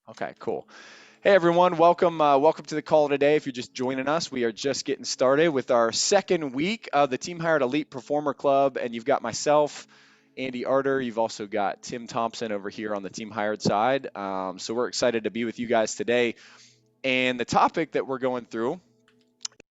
Okay, cool. Hey everyone, welcome to the call today. If you're just joining us, we are just getting started with our second week of the Team Hired Elite Performer Club, and you've got myself, Andy Arter. You've also got Tim Thompson over here on the Team Hired side. So we're excited to be with you guys today. And the topic that we're going through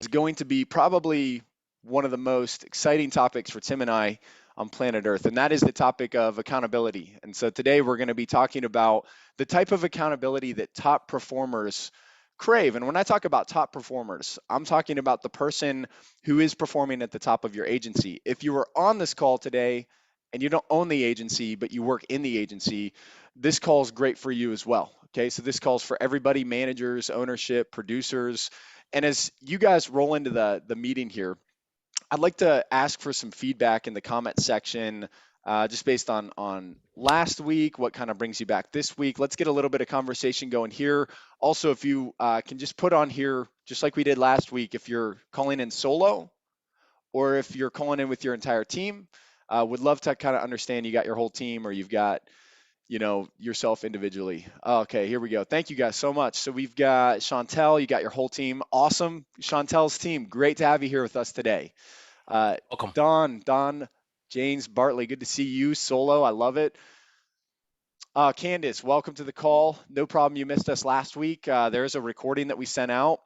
is going to be probably one of the most exciting topics for Tim and I on planet Earth, and that is the topic of accountability. And so today we're going to be talking about the type of accountability that top performers crave. And when I talk about top performers, I'm talking about the person who is performing at the top of your agency. If you were on this call today and you don't own the agency, but you work in the agency, this call is great for you as well. Okay, so this calls for everybody, managers, ownership, producers, and as you guys roll into the meeting here, I'd like to ask for some feedback in the comment section, just based on last week, what kind of brings you back this week. Let's get a little bit of conversation going here. Also, if you can just put on here, just like we did last week, if you're calling in solo or if you're calling in with your entire team, would love to kind of understand you got your whole team or you've got yourself individually. Okay, here we go. Thank you guys so much. So we've got Chantel, you got your whole team. Awesome. Chantel's team, great to have you here with us today. Uh, Welcome. Don, James, Bartley, good to see you solo. I love it. Candace, welcome to the call. No problem. You missed us last week. There's a recording that we sent out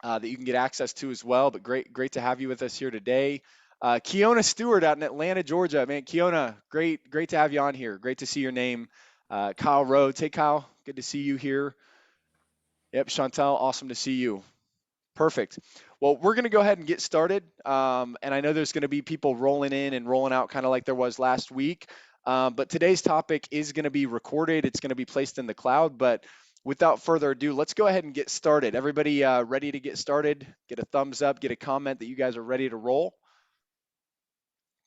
that you can get access to as well. But great to have you with us here today. Kiona Stewart out in Atlanta, Georgia. Man, Kiona, great to have you on here. Great to see your name. Kyle Rhodes. Hey, Kyle, good to see you here. Yep, Chantel, awesome to see you. Perfect. Well, we're going to go ahead and get started. And I know there's going to be people rolling in and rolling out kind of like there was last week. But today's topic is going to be recorded. It's going to be placed in the cloud. But without further ado, let's go ahead and get started. Everybody ready to get started? Get a thumbs up, get a comment that you guys are ready to roll.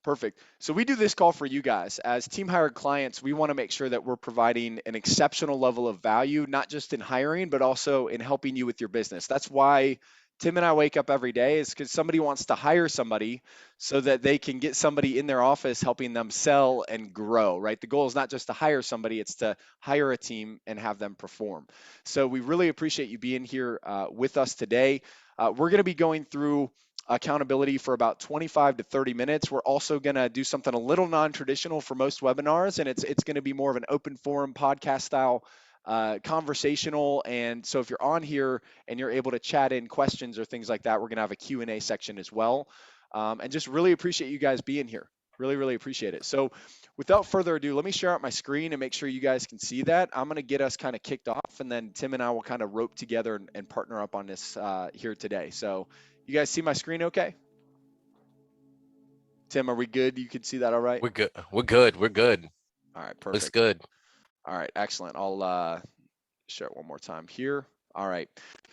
Perfect. So we do this call for you guys. As team hired clients, we want to make sure that we're providing an exceptional level of value, not just in hiring, but also in helping you with your business. That's why Tim and I wake up every day is because somebody wants to hire somebody so that they can get somebody in their office helping them sell and grow, right? The goal is not just to hire somebody, it's to hire a team and have them perform. So we really appreciate you being here with us today. We're going to be going through accountability for about 25 to 30 minutes. We're also going to do something a little non-traditional for most webinars, and it's going to be more of an open forum podcast style conversational. And so if you're on here and you're able to chat in questions or things like that, we're going to have a Q&A section as well. And just really appreciate you guys being here. Really appreciate it. So without further ado, let me share out my screen and make sure you guys can see that. I'm going to get us kind of kicked off, and then Tim and I will kind of rope together and partner up on this here today. So you guys see my screen okay? Tim, are we good? You can see that all right? We're good. We're good. We're good. All right, Looks perfect. good. All right, excellent. I'll share it one more time here. All right.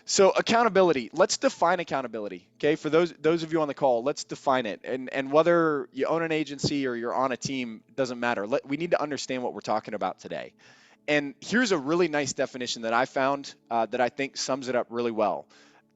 So accountability. Let's define accountability. Okay. For those of you on the call, let's define it. And whether you own an agency or you're on a team, it doesn't matter. We need to understand what we're talking about today. And here's a really nice definition that I found that I think sums it up really well.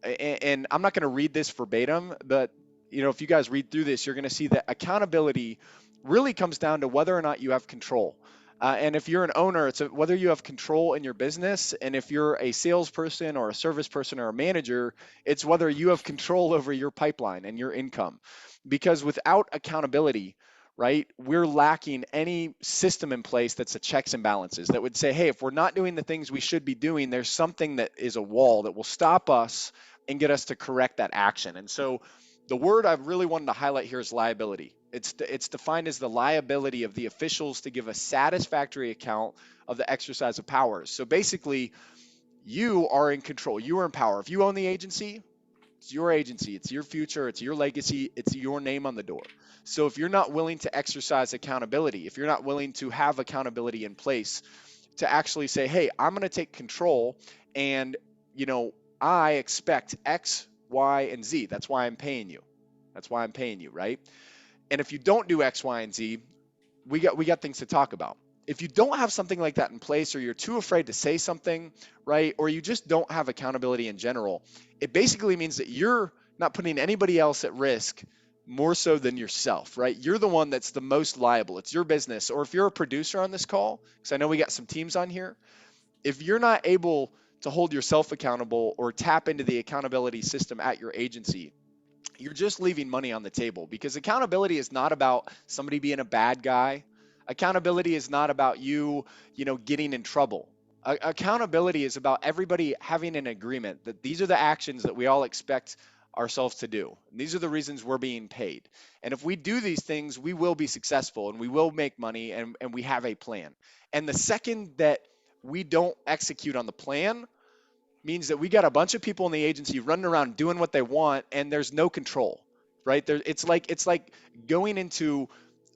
And I'm not going to read this verbatim, but if you guys read through this, you're going to see that accountability really comes down to whether or not you have control. And if you're an owner, it's whether you have control in your business. And if you're a salesperson or a service person or a manager, it's whether you have control over your pipeline and your income. Because without accountability, right, we're lacking any system in place that's a checks and balances that would say, hey, if we're not doing the things we should be doing, there's something that is a wall that will stop us and get us to correct that action. And so the word I really wanted to highlight here is liability. It's defined as the liability of the officials to give a satisfactory account of the exercise of powers. So basically, you are in control. You are in power. If you own the agency, it's your agency, it's your future, it's your legacy, it's your name on the door. So if you're not willing to exercise accountability, if you're not willing to have accountability in place to actually say, hey, I'm going to take control and, I expect X, Y, and Z. That's why I'm paying you. That's why I'm paying you, right? And if you don't do X, Y, and Z, we got things to talk about. If you don't have something like that in place, or you're too afraid to say something, right, or you just don't have accountability in general, it basically means that you're not putting anybody else at risk more so than yourself, right? You're the one that's the most liable. It's your business. Or if you're a producer on this call, because I know we got some teams on here, if you're not able to hold yourself accountable or tap into the accountability system at your agency, you're just leaving money on the table, because accountability is not about somebody being a bad guy. Accountability is not about you getting in trouble. Accountability is about everybody having an agreement that these are the actions that we all expect ourselves to do. And these are the reasons we're being paid. And if we do these things, we will be successful and we will make money, and we have a plan. And the second that we don't execute on the plan means that we got a bunch of people in the agency running around doing what they want, and there's no control, right? It's like going into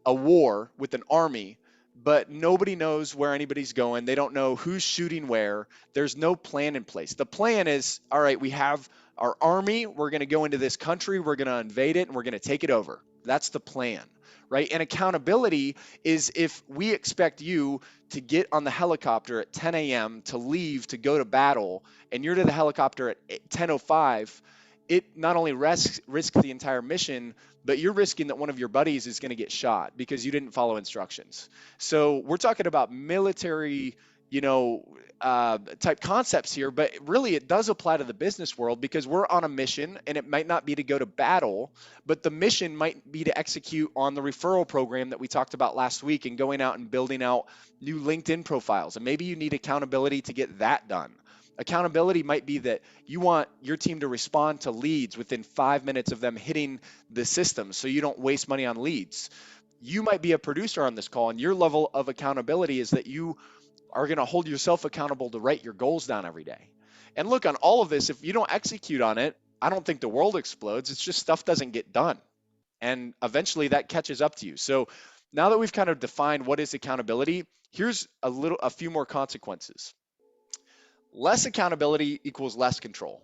a war with an army, but nobody knows where anybody's going. They don't know who's shooting where. There's no plan in place. The plan is, all right, we have our army. We're going to go into this country. We're going to invade it, and we're going to take it over. That's the plan, right? And accountability is if we expect you to get on the helicopter at 10 a.m. to leave to go to battle, and you're to the helicopter at 10:05, it not only risks the entire mission, but you're risking that one of your buddies is going to get shot because you didn't follow instructions. So we're talking about military, type concepts here, but really it does apply to the business world, because we're on a mission, and it might not be to go to battle, but the mission might be to execute on the referral program that we talked about last week, and going out and building out new LinkedIn profiles. And maybe you need accountability to get that done. Accountability might be that you want your team to respond to leads within 5 minutes of them hitting the system, so you don't waste money on leads. You might be a producer on this call, and your level of accountability is that you are going to hold yourself accountable to write your goals down every day. And look, on all of this, if you don't execute on it, I don't think the world explodes. It's just stuff doesn't get done. And eventually that catches up to you. So now that we've kind of defined what is accountability, here's a few more consequences. Less accountability equals less control.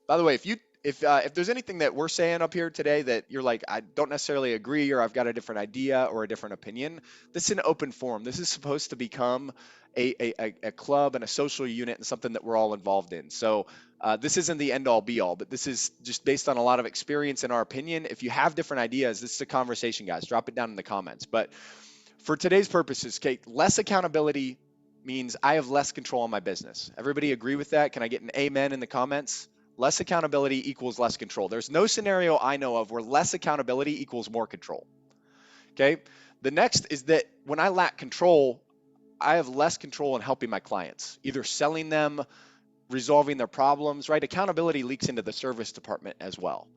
By the way, if there's anything that we're saying up here today that you're like, I don't necessarily agree, or I've got a different idea or a different opinion, this is an open forum. This is supposed to become a club and a social unit, and something that we're all involved in. So this isn't the end all be all, but this is just based on a lot of experience and our opinion. If you have different ideas, this is a conversation, guys. Drop it down in the comments. But for today's purposes, Kate, less accountability means I have less control on my business. Everybody agree with that? Can I get an amen in the comments? Less accountability equals less control. There's no scenario I know of where less accountability equals more control. Okay. The next is that when I lack control, I have less control in helping my clients, either selling them, resolving their problems, right? Accountability leaks into the service department as well.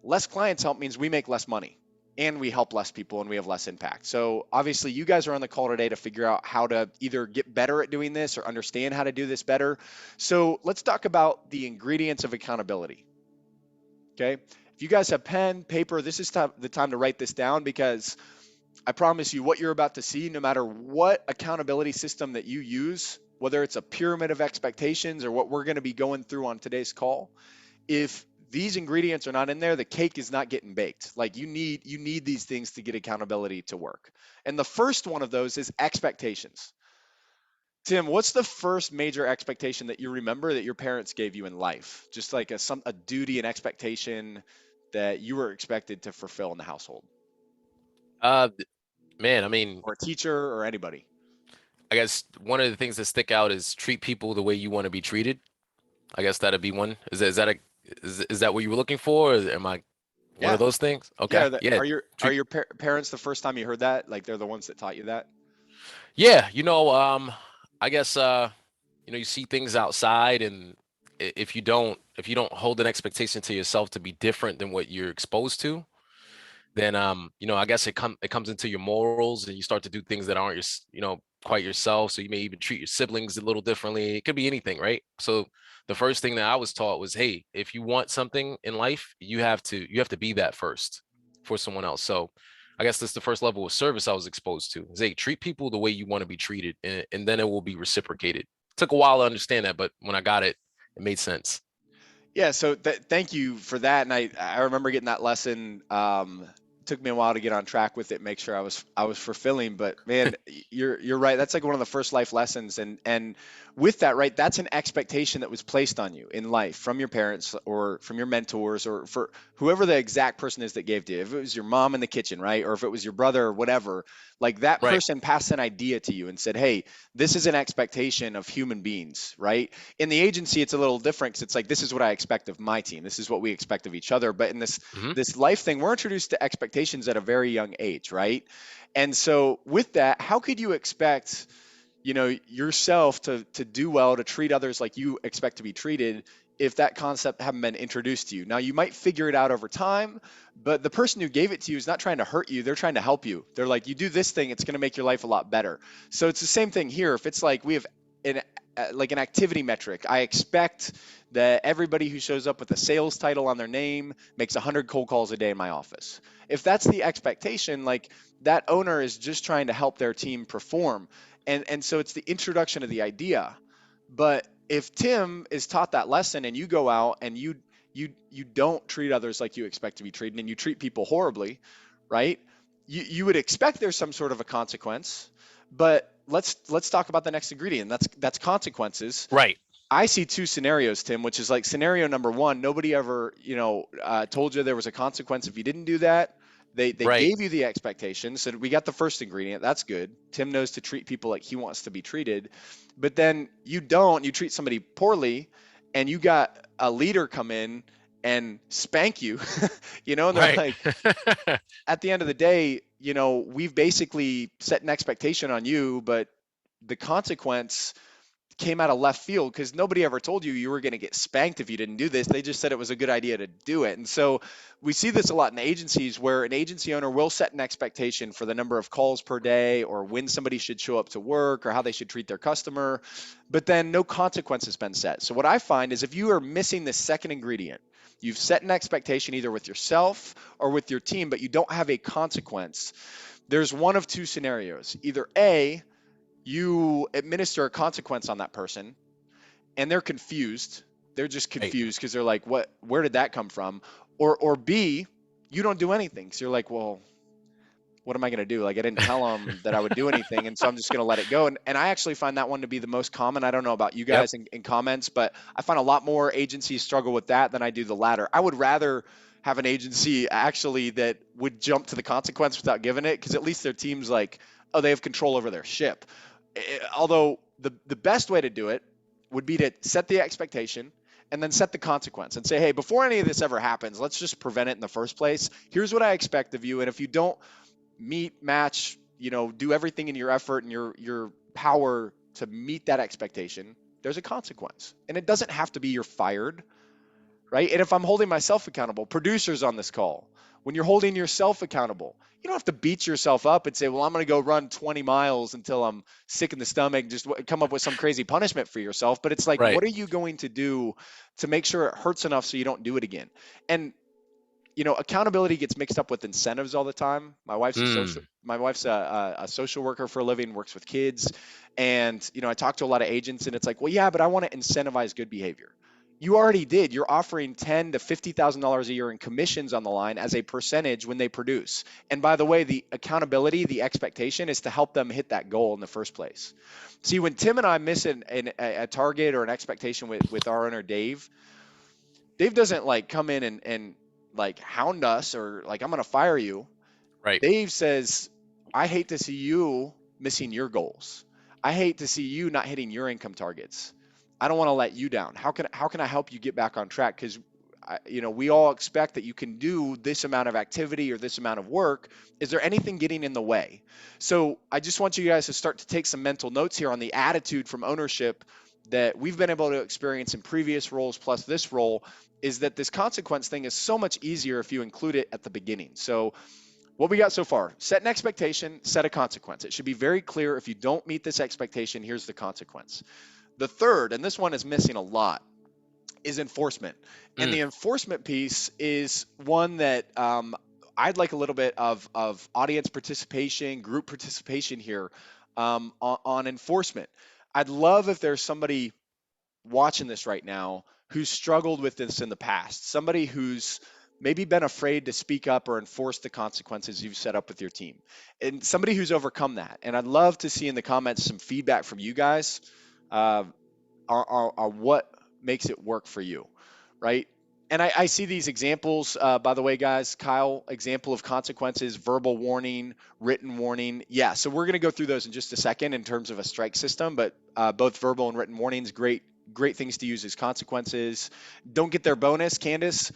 Less clients help means we make less money, and we help less people, and we have less impact. So obviously you guys are on the call today to figure out how to either get better at doing this or understand how to do this better. So let's talk about the ingredients of accountability. Okay. If you guys have pen, paper, this is the time to write this down, because I promise you what you're about to see, no matter what accountability system that you use, whether it's a pyramid of expectations or what we're going to be going through on today's call, if these ingredients are not in there, the cake is not getting baked. Like you need these things to get accountability to work. And the first one of those is expectations. Tim, what's the first major expectation that you remember that your parents gave you in life? Just like a duty and expectation that you were expected to fulfill in the household, Uh, Man, I mean, or a teacher, or anybody. I guess one of the things that stick out is treat people the way you want to be treated. I guess that'd be one. Is that what you were looking for? Or am I one of Yeah. those things? Yeah. Okay. Yeah. Are Treat, your parents the first time you heard that? Like they're the ones that taught you that? yeah, I guess you see things outside, and if you don't hold an expectation to yourself to be different than what you're exposed to, then I guess it comes into your morals, and you start to do things that aren't quite yourself. So you may even treat your siblings a little differently. It could be anything, right? So the first thing that I was taught was, hey, if you want something in life, you have to be that first for someone else. So I guess that's the first level of service I was exposed to. Is, hey, treat people the way you want to be treated, and then it will be reciprocated. Took a while to understand that, but when I got it, it made sense. Yeah, so thank you for that. And I remember getting that lesson took me a while to get on track with it, make sure I was fulfilling. But man, you're right. That's like one of the first life lessons, and with that, right, that's an expectation that was placed on you in life from your parents or from your mentors or for whoever the exact person is that gave to you. If it was your mom in the kitchen, right, or if it was your brother or whatever, like that Right. person passed an idea to you and said, hey, this is an expectation of human beings, right? In the agency, it's a little different because it's like this is what I expect of my team. This is what we expect of each other. But in this Hmm. this life thing, we're introduced to expectations at a very young age, right? And so with that, how could you expect, yourself to do well, to treat others like you expect to be treated if that concept haven't been introduced to you? Now you might figure it out over time, but the person who gave it to you is not trying to hurt you. They're trying to help you. They're like, you do this thing, it's going to make your life a lot better. So it's the same thing here. If it's like we have an like an activity metric, I expect that everybody who shows up with a sales title on their name makes 100 cold calls a day in my office. If that's the expectation, like that owner is just trying to help their team perform. And so it's the introduction of the idea. But if Tim is taught that lesson and you go out and you don't treat others like you expect to be treated and you treat people horribly, right? You would expect there's some sort of a consequence, but let's talk about the next ingredient. That's consequences. Right. I see two scenarios, Tim, which is like scenario number one, nobody ever, told you there was a consequence if you didn't do that. They Right. gave you the expectations. So we got the first ingredient. That's good. Tim knows to treat people like he wants to be treated. But then you don't, you treat somebody poorly and you got a leader come in and spank you, and they're Right. like, at the end of the day, we've basically set an expectation on you, but the consequence came out of left field because nobody ever told you you were going to get spanked if you didn't do this. They just said it was a good idea to do it. And so we see this a lot in agencies where an agency owner will set an expectation for the number of calls per day or when somebody should show up to work or how they should treat their customer, but then no consequence has been set. So what I find is if you are missing the second ingredient, you've set an expectation either with yourself or with your team, but you don't have a consequence, there's one of two scenarios. Either A, you administer a consequence on that person and they're confused. They're just Right. confused because they're like, where did that come from? Or B, you don't do anything. So you're like, well, what am I going to do? Like, I didn't tell them that I would do anything. And so I'm just going to let it go. And I actually find that one to be the most common. I don't know about you Yep. guys in comments, but I find a lot more agencies struggle with that than I do the latter. I would rather have an agency actually that would jump to the consequence without giving it because at least their team's like, oh, they have control over their ship. Although the best way to do it would be to set the expectation and then set the consequence and say, hey, before any of this ever happens, let's just prevent it in the first place. Here's what I expect of you. And if you don't meet, match, do everything in your effort and your power to meet that expectation, there's a consequence. And it doesn't have to be you're fired, right? And if I'm holding myself accountable, producers on this call, when you're holding yourself accountable, you don't have to beat yourself up and say, well, I'm going to go run 20 miles until I'm sick in the stomach and just come up with some crazy punishment for yourself. But it's like, Right. what are you going to do to make sure it hurts enough so you don't do it again? And accountability gets mixed up with incentives all the time. Mm. My wife's a social worker for a living, works with kids, and I talk to a lot of agents, and it's like, well, yeah, but I want to incentivize good behavior. You already did. You're offering $10,000 to $50,000 a year in commissions on the line as a percentage when they produce. And by the way, the accountability, the expectation is to help them hit that goal in the first place. See, when Tim and I miss a target or an expectation with our owner Dave, Dave doesn't like come in and like hound us or like I'm gonna fire you. Right. Dave says, I hate to see you missing your goals. I hate to see you not hitting your income targets. I don't want to let you down. How can I help you get back on track? Because we all expect that you can do this amount of activity or this amount of work. Is there anything getting in the way? So I just want you guys to start to take some mental notes here on the attitude from ownership that we've been able to experience in previous roles plus this role, is that this consequence thing is so much easier if you include it at the beginning. So what we got so far: set an expectation, set a consequence. It should be very clear. If you don't meet this expectation, here's the consequence. The third, and this one is missing a lot, is enforcement. And Mm. the enforcement piece is one that I'd like a little bit of audience participation, group participation here on enforcement. I'd love if there's somebody watching this right now who's struggled with this in the past, somebody who's maybe been afraid to speak up or enforce the consequences you've set up with your team. And somebody who's overcome that. And I'd love to see in the comments some feedback from you guys uh, on what makes it work for you, right? And I see these examples, by the way, guys. Kyle, example of consequences, verbal warning, written warning. Yeah, so we're going to go through those in just a second in terms of a strike system, but both verbal and written warnings, great things to use as consequences. Don't get their bonus, Candace.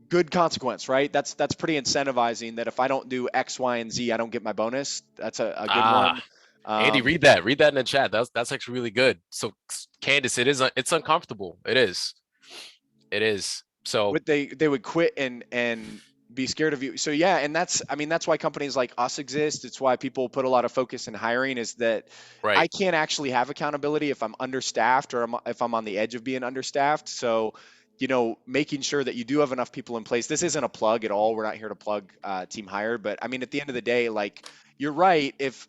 Good consequence, right? That's pretty incentivizing that if I don't do X, Y, and Z, I don't get my bonus. That's a good Ah, one. Andy, Um, read that in the chat. That's actually really good. So Candace, it's uncomfortable. It is. So what they would quit and be scared of you. So yeah, and that's I mean that's why companies like us exist. It's why people put a lot of focus in hiring is that I right. can't actually have accountability if I'm understaffed or if I'm on the edge of being understaffed. So making sure that you do have enough people in place. This isn't a plug at all. We're not here to plug Team Hired, but I mean at the end of the day, like you're right. If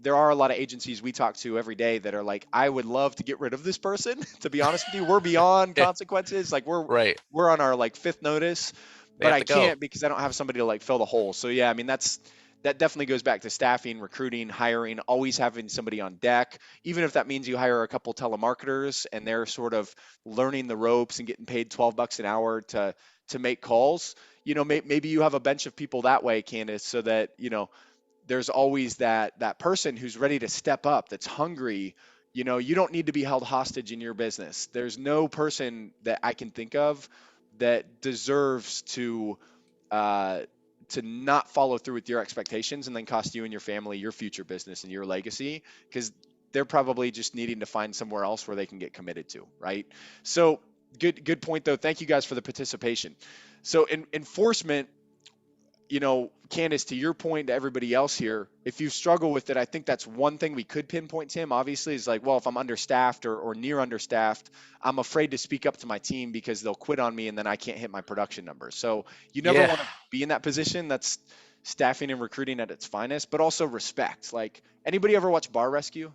there are a lot of agencies we talk to every day that are like, I would love to get rid of this person. To be honest with you, we're beyond consequences. Like Right. we're on our like fifth notice, They but have I to go. can't because I don't have somebody to like fill the hole. So yeah, I mean that definitely goes back to staffing, recruiting, hiring, always having somebody on deck, even if that means you hire a couple telemarketers and they're sort of learning the ropes and getting paid 12 bucks an hour to make calls. Maybe you have a bench of people that way, Candace, so that there's always that person who's ready to step up, that's hungry. You don't need to be held hostage in your business. There's no person that I can think of that deserves uh, to not follow through with your expectations and then cost you and your family your future business and your legacy, because they're probably just needing to find somewhere else where they can get committed to, right? So good point though. Thank you guys for the participation. So enforcement, Candace, to your point, to everybody else here, if you struggle with it, I think that's one thing we could pinpoint, Tim, obviously, is like, well, if I'm understaffed or near understaffed, I'm afraid to speak up to my team because they'll quit on me and then I can't hit my production numbers. So you never Yeah. want to be in that position. That's staffing and recruiting at its finest, but also respect. Like, anybody ever watch Bar Rescue?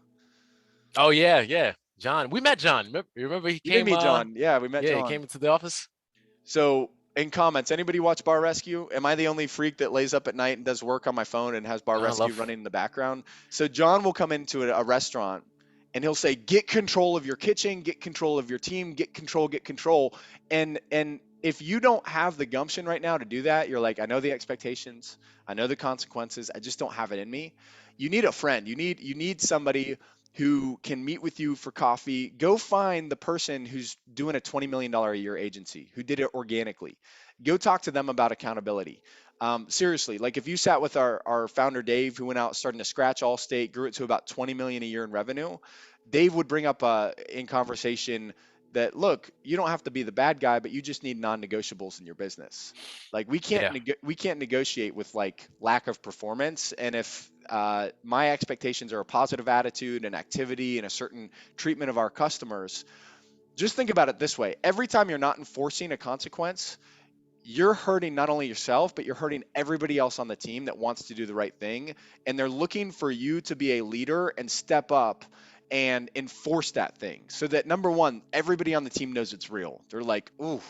Oh yeah, yeah. John. We met John. Remember he You did came meet John. Yeah, we met yeah, he John. came into the office. So in comments, anybody watch Bar Rescue? Am I the only freak that lays up at night and does work on my phone and has Bar I Rescue love running in the background? So John will come into a restaurant and he'll say, "Get control of your kitchen, get control of your team, get control, get control." And if you don't have the gumption right now to do that, you're like, "I know the expectations, I know the consequences, I just don't have it in me." You need a friend. You need somebody who can meet with you for coffee. Go find the person who's doing a $20 million a year agency who did it organically. Go talk to them about accountability. Seriously, like if you sat with our founder Dave, who went out starting to scratch Allstate, grew it to about 20 million a year in revenue, Dave would bring up in conversation that, look, you don't have to be the bad guy, but you just need non-negotiables in your business. Like Yeah. we can't negotiate with like lack of performance. And if my expectations are a positive attitude and activity and a certain treatment of our customers, just think about it this way: every time you're not enforcing a consequence, you're hurting not only yourself, but you're hurting everybody else on the team that wants to do the right thing. And they're looking for you to be a leader and step up and enforce that thing so that, number one, everybody on the team knows it's real. They're like, ooh,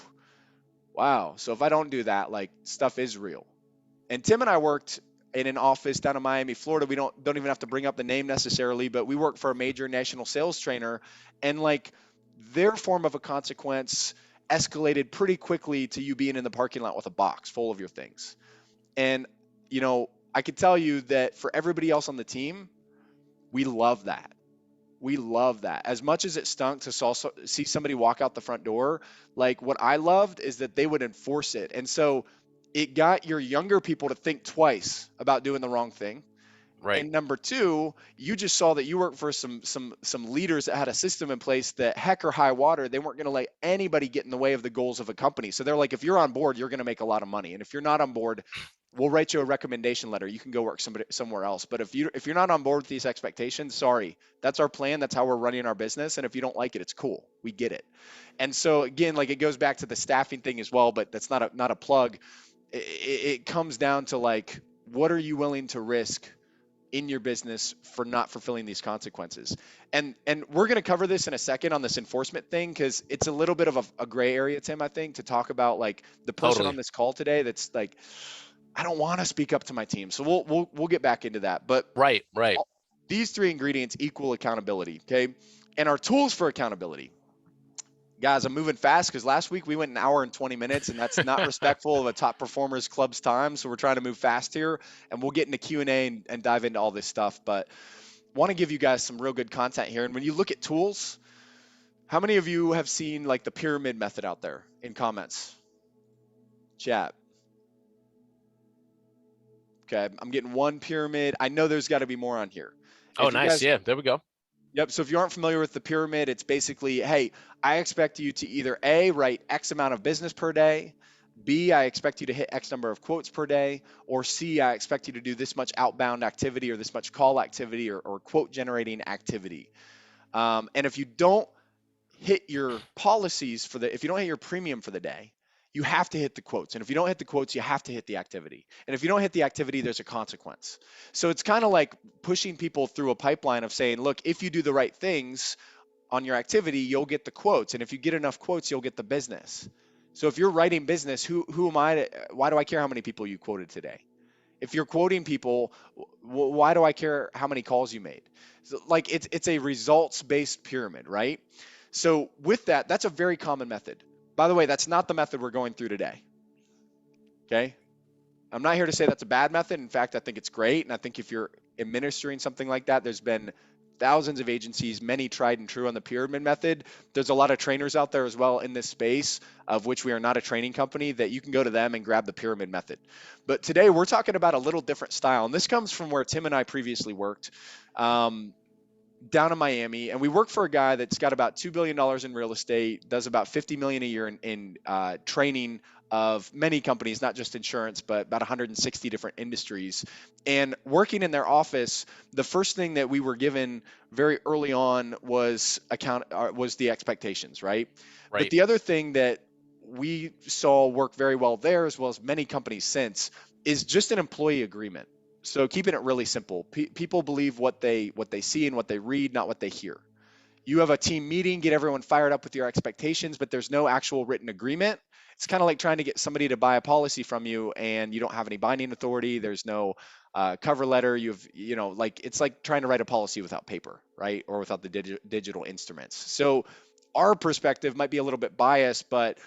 wow. So if I don't do that, like stuff is real. And Tim and I worked in an office down in Miami, Florida. We don't even have to bring up the name necessarily, but we work for a major national sales trainer, and like their form of a consequence escalated pretty quickly to you being in the parking lot with a box full of your things. And I could tell you that for everybody else on the team, we love that. We love that. As much as it stunk to see somebody walk out the front door, like what I loved is that they would enforce it. And so it got your younger people to think twice about doing the wrong thing. Right. And number two, you just saw that you worked for some leaders that had a system in place that, heck or high water, they weren't going to let anybody get in the way of the goals of a company. So they're like, if you're on board, you're going to make a lot of money, and if you're not on board, we'll write you a recommendation letter. You can go work somewhere else. But if you're not on board with these expectations, sorry, that's our plan. That's how we're running our business. And if you don't like it, it's cool. We get it. And so again, like it goes back to the staffing thing as well, but that's not a plug. It comes down to like, what are you willing to risk in your business for not fulfilling these consequences. And we're going to cover this in a second on this enforcement thing, because it's a little bit of a gray area, Tim, I think, to talk about like the person on Totally. this call today that's like, I don't want to speak up to my team. So we'll get back into that. But Right, right. these three ingredients equal accountability, okay? And our tools for accountability. Guys, I'm moving fast because last week we went an hour and 20 minutes, and that's not respectful of a top performers club's time. So we're trying to move fast here, and we'll get into Q&A and dive into all this stuff. But want to give you guys some real good content here. And when you look at tools, how many of you have seen like the pyramid method out there in comments? Chat. Okay, I'm getting one pyramid. I know there's got to be more on here. Oh, If you nice. guys Yeah, there we go. Yep. So if you aren't familiar with the pyramid, it's basically, hey, I expect you to either A, write X amount of business per day, B, I expect you to hit X number of quotes per day, or C, I expect you to do this much outbound activity or this much call activity or quote generating activity. And if you don't hit your policies if you don't hit your premium for the day, you have to hit the quotes. And if you don't hit the quotes, you have to hit the activity. And if you don't hit the activity, there's a consequence. So it's kind of like pushing people through a pipeline of saying, look, if you do the right things on your activity, you'll get the quotes. And if you get enough quotes, you'll get the business. So if you're writing business, who am I to, why do I care how many people you quoted today? If you're quoting people, why do I care how many calls you made? So, like it's a results based pyramid, right? So with that, that's a very common method. By the way, that's not the method we're going through today. Okay. I'm not here to say that's a bad method. In fact, I think it's great. And I think if you're administering something like that, there's been thousands of agencies, many tried and true on the pyramid method. There's a lot of trainers out there as well in this space, of which we are not a training company, that you can go to them and grab the pyramid method. But today we're talking about a little different style. And this comes from where Tim and I previously worked. Down in Miami, and we work for a guy that's got about $2 billion in real estate, does about 50 million a year in training of many companies, not just insurance, but about 160 different industries. And working in their office, the first thing that we were given very early on was the expectations, right? But Right. the other thing that we saw work very well there, as well as many companies since, is just an employee agreement. So keeping it really simple. People believe what they see and what they read, not what they hear. You have a team meeting, get everyone fired up with your expectations, but there's no actual written agreement. It's kind of like trying to get somebody to buy a policy from you and you don't have any binding authority. There's no cover letter. Like it's like trying to write a policy without paper, right? Or without the digital instruments. So our perspective might be a little bit biased, but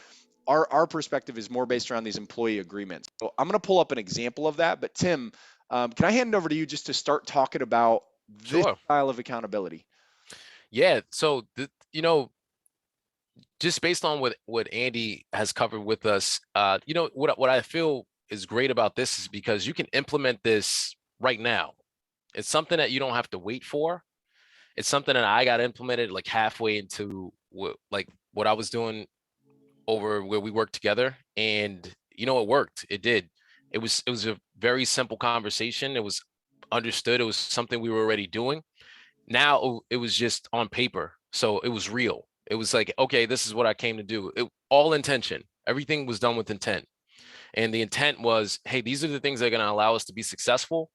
our perspective is more based around these employee agreements. So I'm going to pull up an example of that. But Tim, can I hand it over to you just to start talking about this Sure. style of accountability? Yeah. So, just based on what Andy has covered with us, what I feel is great about this is because you can implement this right now. It's something that you don't have to wait for. It's something that I got implemented like halfway into what I was doing over where we worked together, and it worked. It did. It was a very simple conversation. It was understood. It was something we were already doing. Now it was just on paper, so it was real. It was like, okay, this is what I came to do. All intention. Everything was done with intent, and the intent was, hey, these are the things that are going to allow us to be successful.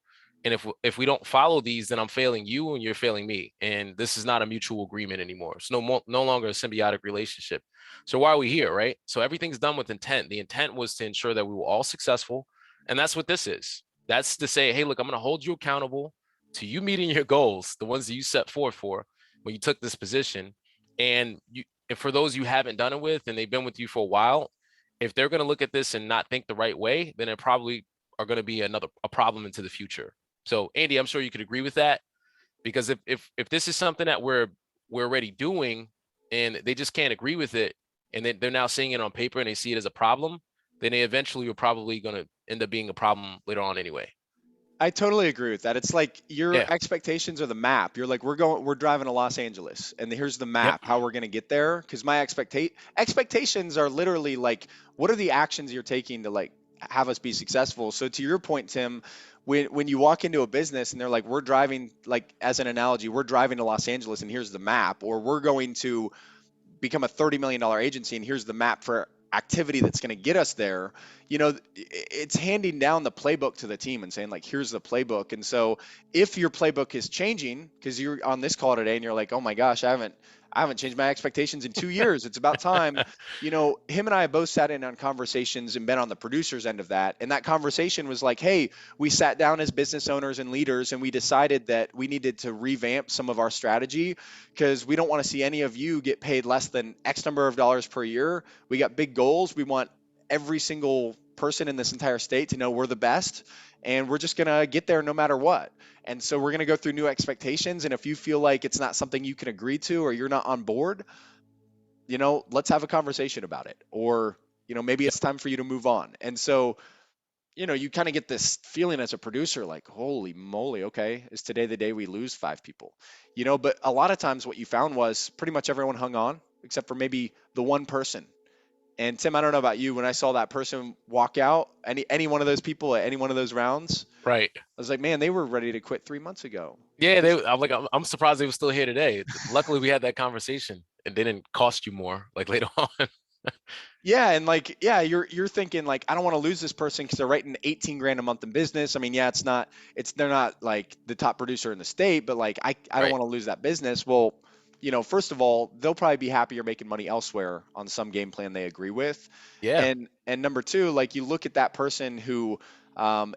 And if we don't follow these, then I'm failing you and you're failing me. And this is not a mutual agreement anymore. It's no longer a symbiotic relationship. So why are we here, right? So everything's done with intent. The intent was to ensure that we were all successful. And that's what this is. That's to say, hey, look, I'm going to hold you accountable to you meeting your goals, the ones that you set forth for when you took this position. And for those you haven't done it with and they've been with you for a while, if they're going to look at this and not think the right way, then it probably are going to be a problem into the future. So Andy, I'm sure you could agree with that, because if this is something that we're already doing and they just can't agree with it, and they're now seeing it on paper and they see it as a problem, then they eventually are probably going to end up being a problem later on anyway. I totally agree with that. It's like your Yeah. expectations are the map. You're like, we're driving to Los Angeles, and here's the Yep. map, how we're going to get there. Because my expectations are literally like, what are the actions you're taking to like have us be successful? So to your point, Tim, when you walk into a business and they're like, we're driving, like as an analogy, we're driving to Los Angeles, and here's the map, or we're going to become a $30 million agency, and here's the map for activity that's going to get us there, it's handing down the playbook to the team and saying like, here's the playbook. And so if your playbook is changing because you're on this call today and you're like, oh my gosh, I haven't changed my expectations in 2 years. It's about time. Him and I have both sat in on conversations and been on the producer's end of that. And that conversation was like, hey, we sat down as business owners and leaders and we decided that we needed to revamp some of our strategy because we don't want to see any of you get paid less than X number of dollars per year. We got big goals. We want every single person in this entire state to know we're the best. And we're just going to get there no matter what. And so we're going to go through new expectations. And if you feel like it's not something you can agree to or you're not on board, let's have a conversation about it. Or, maybe it's time for you to move on. And so, you kind of get this feeling as a producer like, holy moly, okay, is today the day we lose 5 people? But a lot of times what you found was pretty much everyone hung on except for maybe the one person. And Tim, I don't know about you, when I saw that person walk out, any one of those people at any one of those rounds, Right. I was like, man, they were ready to quit 3 months ago. Yeah, I'm surprised they were still here today. Luckily, we had that conversation and they didn't cost you more like later on. Yeah, and like, yeah, you're thinking like, I don't want to lose this person because they're writing 18 grand a month in business. I mean, yeah, they're not like the top producer in the state, but like, I don't Right. want to lose that business. Well, first of all, they'll probably be happier making money elsewhere on some game plan they agree with, Yeah. and number two, like you look at that person who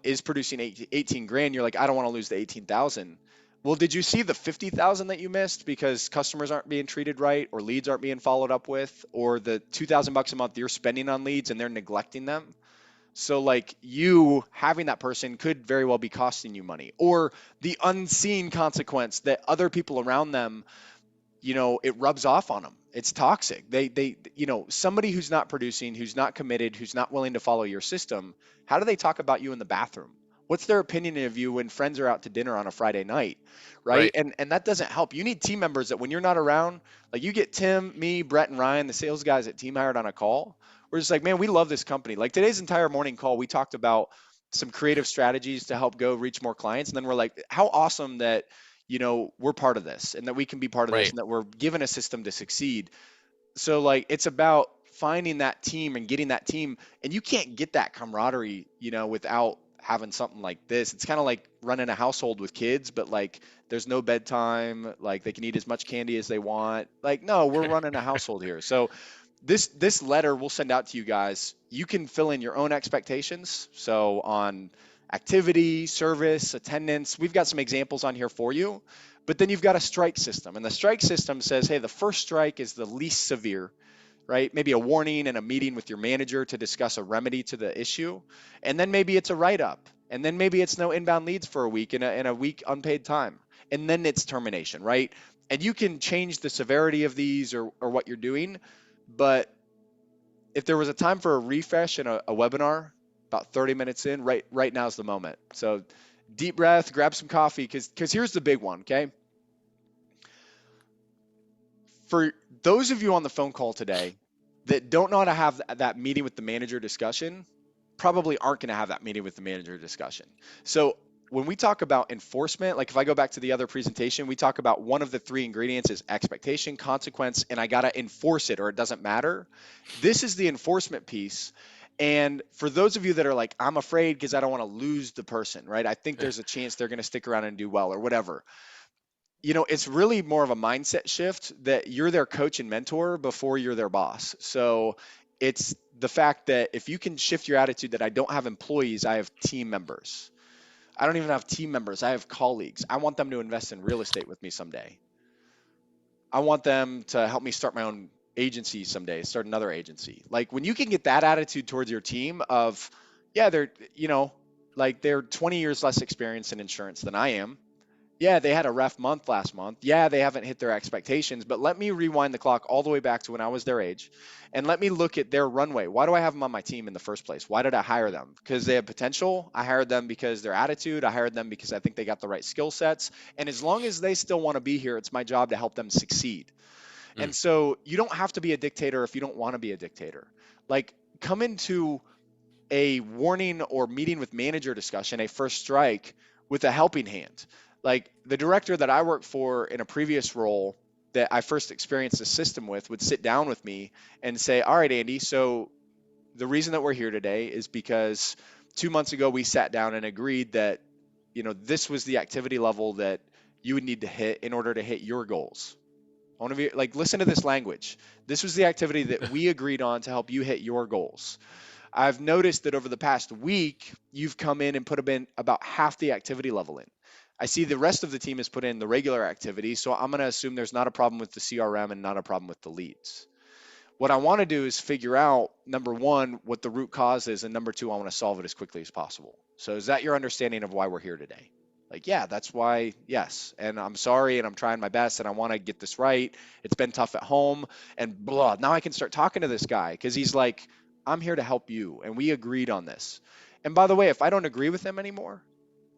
is producing 18 grand, you're like, I don't want to lose the 18,000. Well, did you see the 50,000 that you missed because customers aren't being treated right or leads aren't being followed up with, or the 2,000 bucks a month you're spending on leads and they're neglecting them? So like you having that person could very well be costing you money, or the unseen consequence that other people around them, it rubs off on them. It's toxic. Somebody who's not producing, who's not committed, who's not willing to follow your system, how do they talk about you in the bathroom? What's their opinion of you when friends are out to dinner on a Friday night, right? Right. And that doesn't help. You need team members that when you're not around, like you get Tim, me, Brett, and Ryan, the sales guys at Team Hired on a call. We're just like, man, we love this company. Like today's entire morning call, we talked about some creative strategies to help go reach more clients. And then we're like, how awesome that we're part of this and that we can be part of this Right. and that we're given a system to succeed. So like it's about finding that team and getting that team, and you can't get that camaraderie, without having something like this. It's kind of like running a household with kids, but like there's no bedtime, like they can eat as much candy as they want. Like no, we're running a household here. So this letter we'll send out to you guys. You can fill in your own expectations. So on activity, service, attendance, we've got some examples on here for you. But then you've got a strike system, and the strike system says, hey, the first strike is the least severe, right? Maybe a warning and a meeting with your manager to discuss a remedy to the issue. And then maybe it's a write-up. And then maybe it's no inbound leads for a week and a week unpaid time. And then it's termination, right? And you can change the severity of these or what you're doing. But if there was a time for a refresh in a webinar, about 30 minutes in, right now is the moment. So deep breath, grab some coffee, because here's the big one, okay? For those of you on the phone call today that don't know how to have that meeting with the manager discussion, probably aren't going to have that meeting with the manager discussion. So when we talk about enforcement, like if I go back to the other presentation, we talk about one of the 3 ingredients is expectation, consequence, and I got to enforce it or it doesn't matter. This is the enforcement piece. And for those of you that are like, I'm afraid because I don't want to lose the person, right? I think there's a chance they're going to stick around and do well or whatever. It's really more of a mindset shift that you're their coach and mentor before you're their boss. So it's the fact that if you can shift your attitude that I don't have employees, I have team members. I don't even have team members. I have colleagues. I want them to invest in real estate with me someday. I want them to help me start my own agency someday, start another agency. Like when you can get that attitude towards your team of, yeah, they're 20 years less experienced in insurance than I am. Yeah, they had a rough month last month. Yeah, they haven't hit their expectations, but let me rewind the clock all the way back to when I was their age and let me look at their runway. Why do I have them on my team in the first place? Why did I hire them? Because they have potential. I hired them because their attitude. I hired them because I think they got the right skill sets. And as long as they still want to be here, it's my job to help them succeed. And Mm. so you don't have to be a dictator if you don't want to be a dictator. Like come into a warning or meeting with manager discussion, a first strike with a helping hand. Like the director that I worked for in a previous role that I first experienced the system with would sit down with me and say, all right, Andy, so the reason that we're here today is because 2 months ago we sat down and agreed that, this was the activity level that you would need to hit in order to hit your goals. I want to be like, listen to this language. This was the activity that we agreed on to help you hit your goals. I've noticed that over the past week, you've come in and put in about half the activity level in. I see the rest of the team has put in the regular activity, so I'm going to assume there's not a problem with the CRM and not a problem with the leads. What I want to do is figure out, number one, what the root cause is, and number two, I want to solve it as quickly as possible. So is that your understanding of why we're here today? Like, yeah, that's why, yes. And I'm sorry, and I'm trying my best, and I want to get this right. It's been tough at home, and blah. Now I can start talking to this guy because he's like, I'm here to help you, and we agreed on this. And by the way, if I don't agree with him anymore,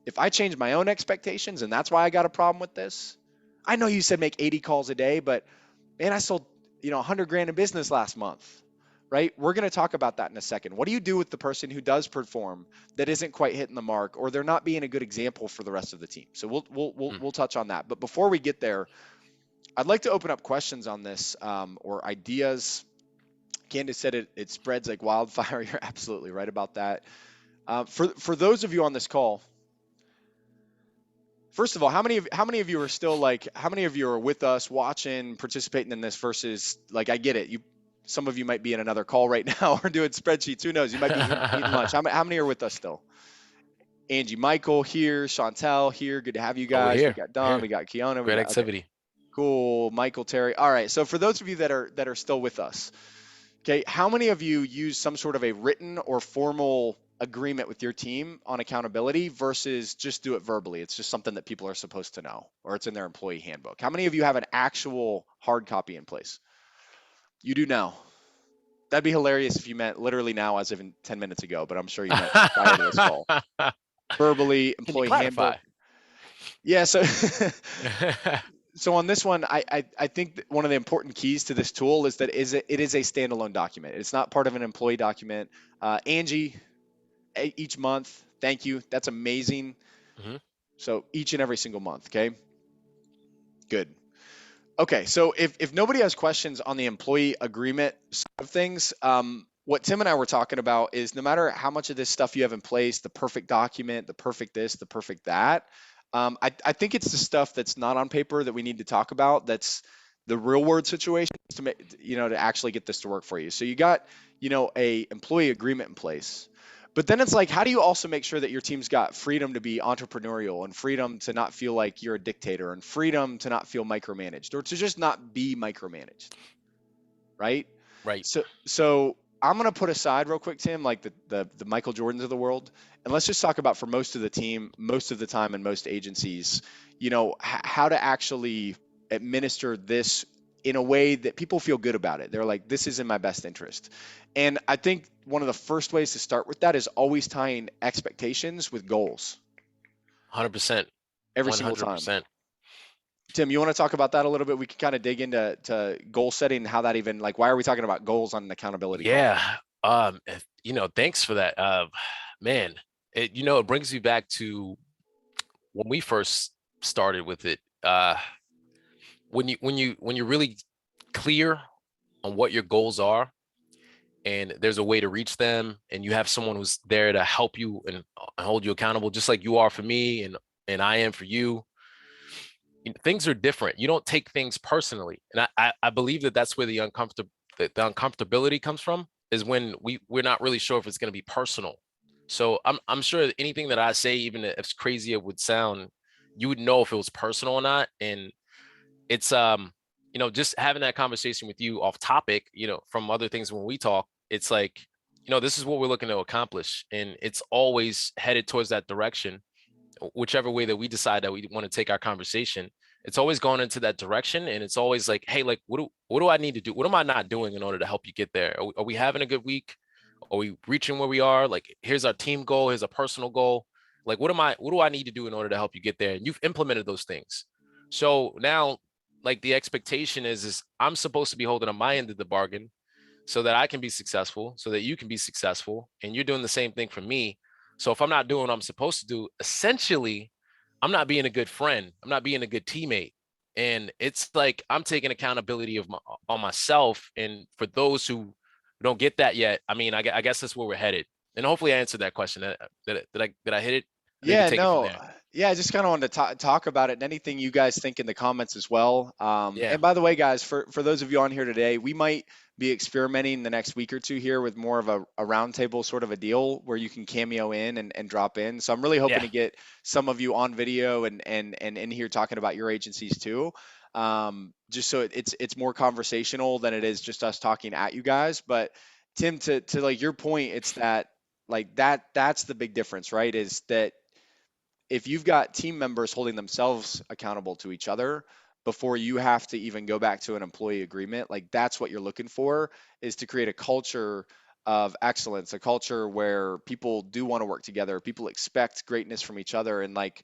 if I change my own expectations, and that's why I got a problem with this, I know you said make 80 calls a day, but man, I sold 100 grand in business last month, right? We're going to talk about that in a second. What do you do with the person who does perform that isn't quite hitting the mark, or they're not being a good example for the rest of the team? So we'll touch on that. But before we get there, I'd like to open up questions on this, or ideas. Candace said it spreads like wildfire. You're absolutely right about that. For those of you on this call, first of all, how many of you are still like, how many of you are with us watching, participating in this versus like, I get it. Some of you might be in another call right now or doing spreadsheets. Who knows? You might be eating lunch. How many are with us still? Angie, Michael here, Chantel here. Good to have you guys. We got Don, we got Kiana. Great activity. Okay. Cool. Michael, Terry. All right. So for those of you that are still with us, okay, how many of you use some sort of a written or formal agreement with your team on accountability versus just do it verbally? It's just something that people are supposed to know, or it's in their employee handbook. How many of you have an actual hard copy in place? You do now. That'd be hilarious if you meant literally now, as of 10 minutes ago, but I'm sure you meant prior to this call. Verbally, employee handbook. Yeah, so so on this one, I think that one of the important keys to this tool is that it is a standalone document. It's not part of an employee document. Angie, each month, thank you. That's amazing. Mm-hmm. So each and every single month, okay? Good. Okay, so if nobody has questions on the employee agreement side of things, what Tim and I were talking about is no matter how much of this stuff you have in place, the perfect document, the perfect this, the perfect that, I think it's the stuff that's not on paper that we need to talk about. That's the real world situation to make, to actually get this to work for you. So you got, a employee agreement in place. But then it's like, how do you also make sure that your team's got freedom to be entrepreneurial and freedom to not feel like you're a dictator and freedom to not feel micromanaged or to just not be micromanaged, right? Right. So I'm going to put aside real quick, Tim, like the Michael Jordans of the world, and let's just talk about for most of the team, most of the time in most agencies, how to actually administer this in a way that people feel good about it. They're like, this is in my best interest. And I think one of the first ways to start with that is always tying expectations with goals. 100%. Every 100%. Single time. Tim, you want to talk about that a little bit? We can kind of dig into goal setting and how that even, like, why are we talking about goals on an accountability call? Thanks for that. Man, it brings me back to when we first started with it. When you're really clear on what your goals are and there's a way to reach them and you have someone who's there to help you and hold you accountable, just like you are for me and I am for you, things are different. You don't take things personally. And I believe that that's where the uncomfortability comes from, is when we're not really sure if it's going to be personal. So I'm sure anything that I say, even if crazy it would sound, you would know if it was personal or not. And it's just having that conversation with you off topic, from other things when we talk, it's like, this is what we're looking to accomplish, and it's always headed towards that direction. Whichever way that we decide that we want to take our conversation, it's always going into that direction. And it's always like, hey, like, what do I need to do? What am I not doing in order to help you get there? Are we having a good week? Are we reaching where we are? Like, here's our team goal. Here's a personal goal. Like, what do I need to do in order to help you get there? And you've implemented those things. So now, like, the expectation is I'm supposed to be holding on my end of the bargain so that I can be successful, so that you can be successful. And you're doing the same thing for me. So if I'm not doing what I'm supposed to do, essentially, I'm not being a good friend. I'm not being a good teammate. And it's like I'm taking accountability on myself. And for those who we don't get that yet. I mean, I guess that's where we're headed. And hopefully I answered that question. Did I hit it? And then you can Yeah, take it from no, there. yeah, I just kind of wanted to talk about it and anything you guys think in the comments as well. Yeah. And by the way, guys, for those of you on here today, we might be experimenting the next week or two here with more of a roundtable sort of a deal where you can cameo in and drop in. So I'm really hoping Yeah. to get some of you on video and in here talking about your agencies too. Just so it's more conversational than it is just us talking at you guys. But Tim, to like your point, it's that like that's the big difference, right? Is that if you've got team members holding themselves accountable to each other before you have to even go back to an employee agreement, like that's what you're looking for, is to create a culture of excellence, a culture where people do want to work together, people expect greatness from each other. And like,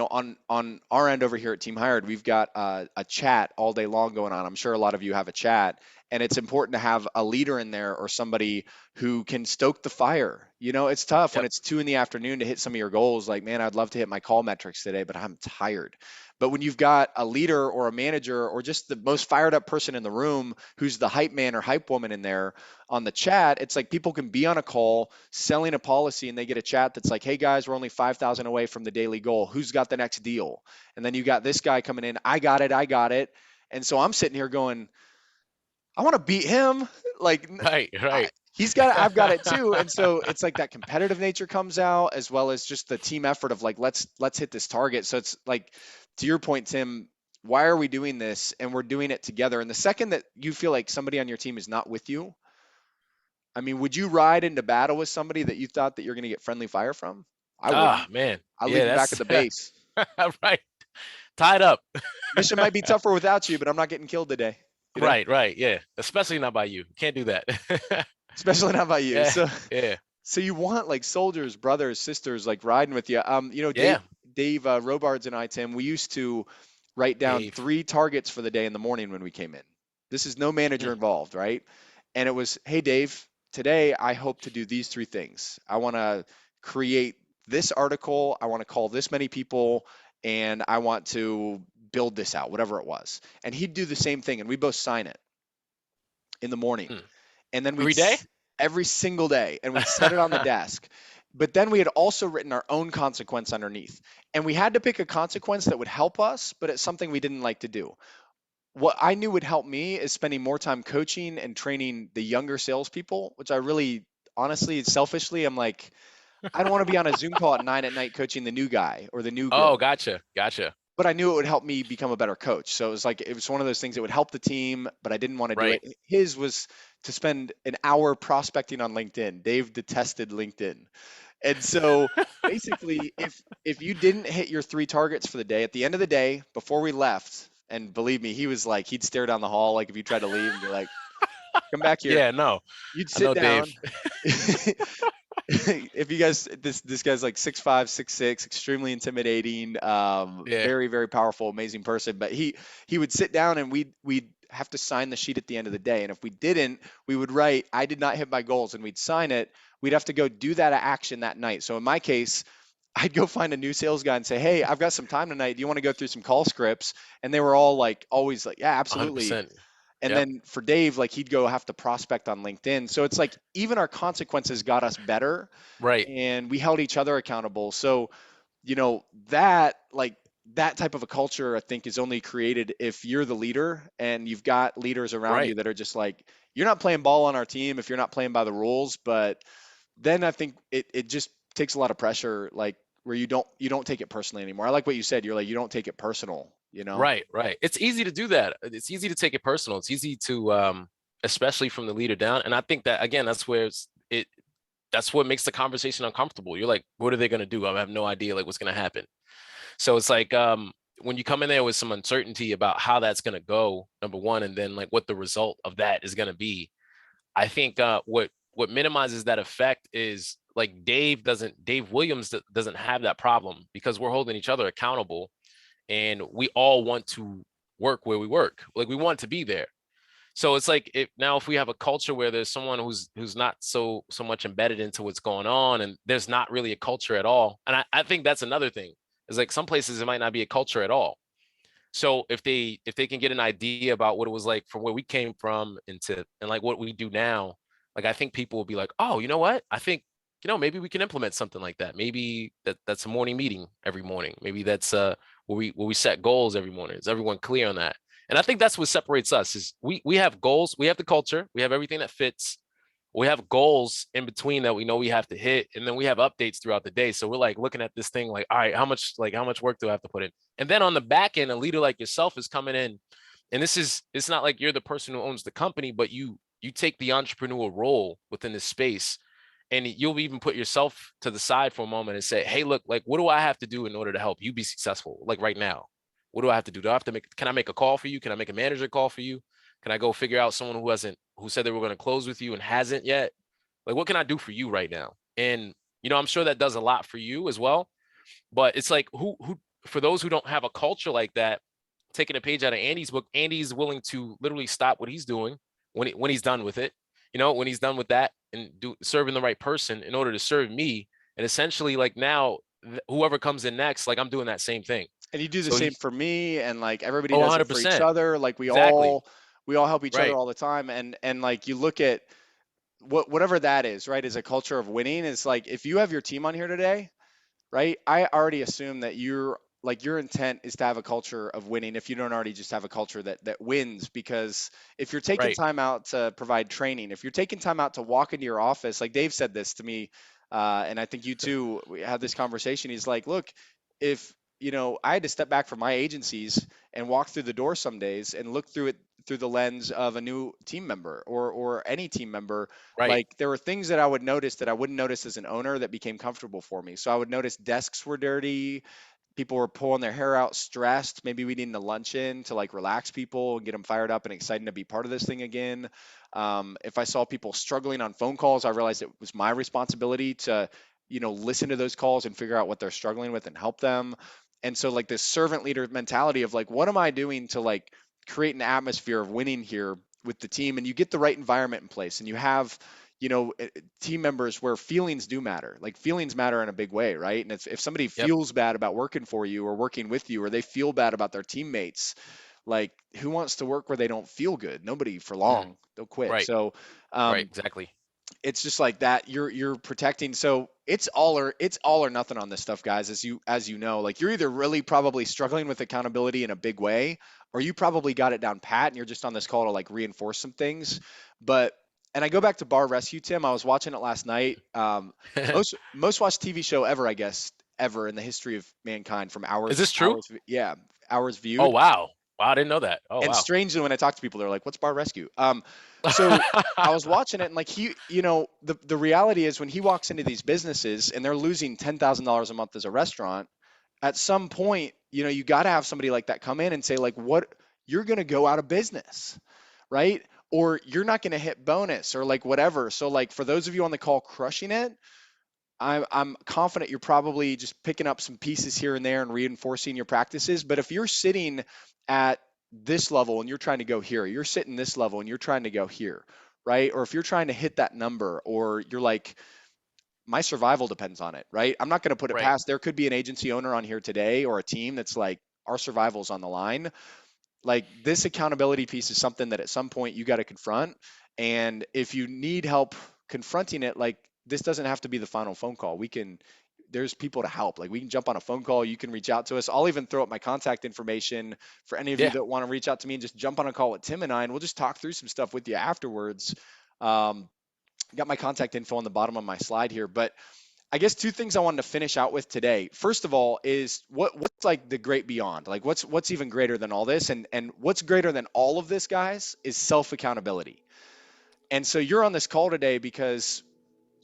on our end over here at Team Hired, we've got a chat all day long going on. I'm sure a lot of you have a chat, and it's important to have a leader in there or somebody who can stoke the fire. It's tough when Yep. it's 2 in the afternoon to hit some of your goals. Like, man, I'd love to hit my call metrics today, but I'm tired. But when you've got a leader or a manager or just the most fired up person in the room who's the hype man or hype woman in there on the chat, it's like people can be on a call selling a policy and they get a chat that's like, hey guys, we're only 5,000 away from the daily goal. Who's got the next deal? And then you got this guy coming in, I got it, I got it. And so I'm sitting here going, I want to beat him. Like, Right. Right. he's got it, I've got it too. And so it's like that competitive nature comes out as well as just the team effort of like, let's hit this target. So it's like, to your point, Tim, why are we doing this? And we're doing it together. And the second that you feel like somebody on your team is not with you, I mean, would you ride into battle with somebody that you thought that you're going to get friendly fire from? I Ah, wouldn't. man. I leave Yeah, them back at that's the base. right. Tied up. Mission might be tougher without you, but I'm not getting killed today. You know, Right. Right. Yeah. Especially not by you. Can't do that. especially not by you. Yeah. So, Yeah. so you want like soldiers, brothers, sisters, like riding with you. Yeah. Dave Robards and I, Tim, we used to write down Dave. 3 targets for the day in the morning when we came in. This is no manager Mm, involved, right? And it was, hey, Dave, today I hope to do these 3 things. I want to create this article. I want to call this many people, and I want to build this out, whatever it was. And he'd do the same thing, and we both sign it in the morning. mm. And then Every day? every single day, and we'd set it on the desk. But then we had also written our own consequence underneath. And we had to pick a consequence that would help us, but it's something we didn't like to do. What I knew would help me is spending more time coaching and training the younger salespeople, which I really, honestly, selfishly, I'm like, I don't want to be on a Zoom call at 9 at night coaching the new guy or the new Oh, girl. gotcha. Gotcha. But I knew it would help me become a better coach. So it was like, it was one of those things that would help the team, but I didn't want to do Right. it. His was to spend an hour prospecting on LinkedIn. Dave detested LinkedIn. And so basically, if you didn't hit your 3 targets for the day, at the end of the day, before we left, and believe me, he was like, he'd stare down the hall, like if you tried to leave and be like, come back here. Yeah, no. You'd I sit know Dave. down. If you guys, this guy's like 6'5", 6'6", extremely intimidating, Yeah. very, very powerful, amazing person. But he would sit down and we'd have to sign the sheet at the end of the day. And if we didn't, we would write, I did not hit my goals, and we'd sign it. We'd have to go do that action that night. So in my case, I'd go find a new sales guy and say, hey, I've got some time tonight. Do you want to go through some call scripts? And they were all like, always like, yeah, absolutely. 100%. And Yep. then for Dave, like he'd go have to prospect on LinkedIn. So it's like even our consequences got us better, Right. and we held each other accountable. So, that like that type of a culture, I think, is only created if you're the leader and you've got leaders around you Right. that are just like, you're not playing ball on our team if you're not playing by the rules. But then I think it just takes a lot of pressure, like where you don't take it personally anymore. I like what you said. You're like, you don't take it personal. Right. Right. It's easy to do that. It's easy to take it personal. It's easy to especially from the leader down. And I think that again, that's what makes the conversation uncomfortable. You're like, what are they gonna do? I have no idea like what's gonna happen. So it's like when you come in there with some uncertainty about how that's gonna go, number one, and then like what the result of that is gonna be, I think what minimizes that effect is like Dave Williams doesn't have that problem because we're holding each other accountable and we all want to work where we work. Like we want to be there. So it's like if we have a culture where there's someone who's not so much embedded into what's going on and there's not really a culture at all. And I think that's another thing. Is like some places it might not be a culture at all. So if they can get an idea about what it was like from where we came from and like what we do now, like I think people will be like, oh, you know what? I think, maybe we can implement something like that. Maybe that's a morning meeting every morning. Maybe that's where we set goals every morning. Is everyone clear on that? And I think that's what separates us is we have goals, we have the culture, we have everything that fits. We have goals in between that we know we have to hit, and then we have updates throughout the day. So we're like looking at this thing like, all right, how much work do I have to put in? And then on the back end, a leader like yourself is coming in, and it's not like you're the person who owns the company, but you take the entrepreneurial role within this space, and you'll even put yourself to the side for a moment and say, hey, look, like, what do I have to do in order to help you be successful? Like right now, what do I have to do? Can I make a call for you? Can I make a manager call for you? Can I go figure out someone who said they were going to close with you and hasn't yet? Like, what can I do for you right now? And, I'm sure that does a lot for you as well. But it's like, for those who don't have a culture like that, taking a page out of Andy's book, Andy's willing to literally stop what he's doing when he's done with it, when he's done with that and serving the right person in order to serve me. And essentially, like now, whoever comes in next, like I'm doing that same thing. And you do the So same for me, and like everybody oh, does it for each 100%. other. Like Exactly. we all help each other Right. all the time. And like you look at whatever that is, right? Is a culture of winning. It's like if you have your team on here today, right? I already assume that your intent is to have a culture of winning if you don't already just have a culture that wins. Because if you're taking Right. time out to provide training, if you're taking time out to walk into your office, like Dave said this to me, and I think you too, we had this conversation. He's like, look, if I had to step back from my agencies and walk through the door some days and look through it through the lens of a new team member or any team member. Right. Like there were things that I would notice that I wouldn't notice as an owner that became comfortable for me. So I would notice desks were dirty, people were pulling their hair out, stressed. Maybe we needed a luncheon to like relax people and get them fired up and excited to be part of this thing again. If I saw people struggling on phone calls, I realized it was my responsibility to, listen to those calls and figure out what they're struggling with and help them. And so like this servant leader mentality of like, what am I doing to like create an atmosphere of winning here with the team? And you get the right environment in place, and you have team members where feelings do matter. Like feelings matter in a big way, right? And if somebody Yep. feels bad about working for you or working with you, or they feel bad about their teammates, like who wants to work where they don't feel good? Nobody for Mm, long. They'll quit. right. So Right. um, Exactly. it's just like that. You're protecting. So it's all or nothing on this stuff, guys. As you know, like you're either really probably struggling with accountability in a big way, or you probably got it down pat and you're just on this call to like reinforce some things. But and I go back to Bar Rescue, Tim. I was watching it last night. Most watched TV show ever, I guess, ever in the history of mankind, from Is hours this true? hours yeah, hours Oh, viewed. wow. Wow. I didn't know that. Oh, And wow. strangely, when I talk to people, they're like, "What's Bar Rescue?" So I was watching it, and like the reality is when he walks into these businesses and they're losing $10,000 a month as a restaurant, at some point, you got to have somebody like that come in and say, like, what you're going to go out of business, right? Or you're not going to hit bonus or like whatever. So like for those of you on the call crushing it, I'm confident you're probably just picking up some pieces here and there and reinforcing your practices. But if you're sitting at this level and you're trying to go here, you're sitting this level and you're trying to go here, right? Or if you're trying to hit that number, or you're like, my survival depends on it, right? I'm not going to put it Right. past. There could be an agency owner on here today or a team that's like, our survival's on the line. Like this accountability piece is something that at some point you got to confront. And if you need help confronting it, like this doesn't have to be the final phone call. There's people to help. Like we can jump on a phone call. You can reach out to us. I'll even throw up my contact information for any of you Yeah. that want to reach out to me and just jump on a call with Tim and I, and we'll just talk through some stuff with you afterwards. Um, got my contact info on the bottom of my slide here, but I guess two things I wanted to finish out with today. First of all, is what's like the great beyond? Like what's even greater than all this? And what's greater than all of this, guys, is self accountability. And so you're on this call today because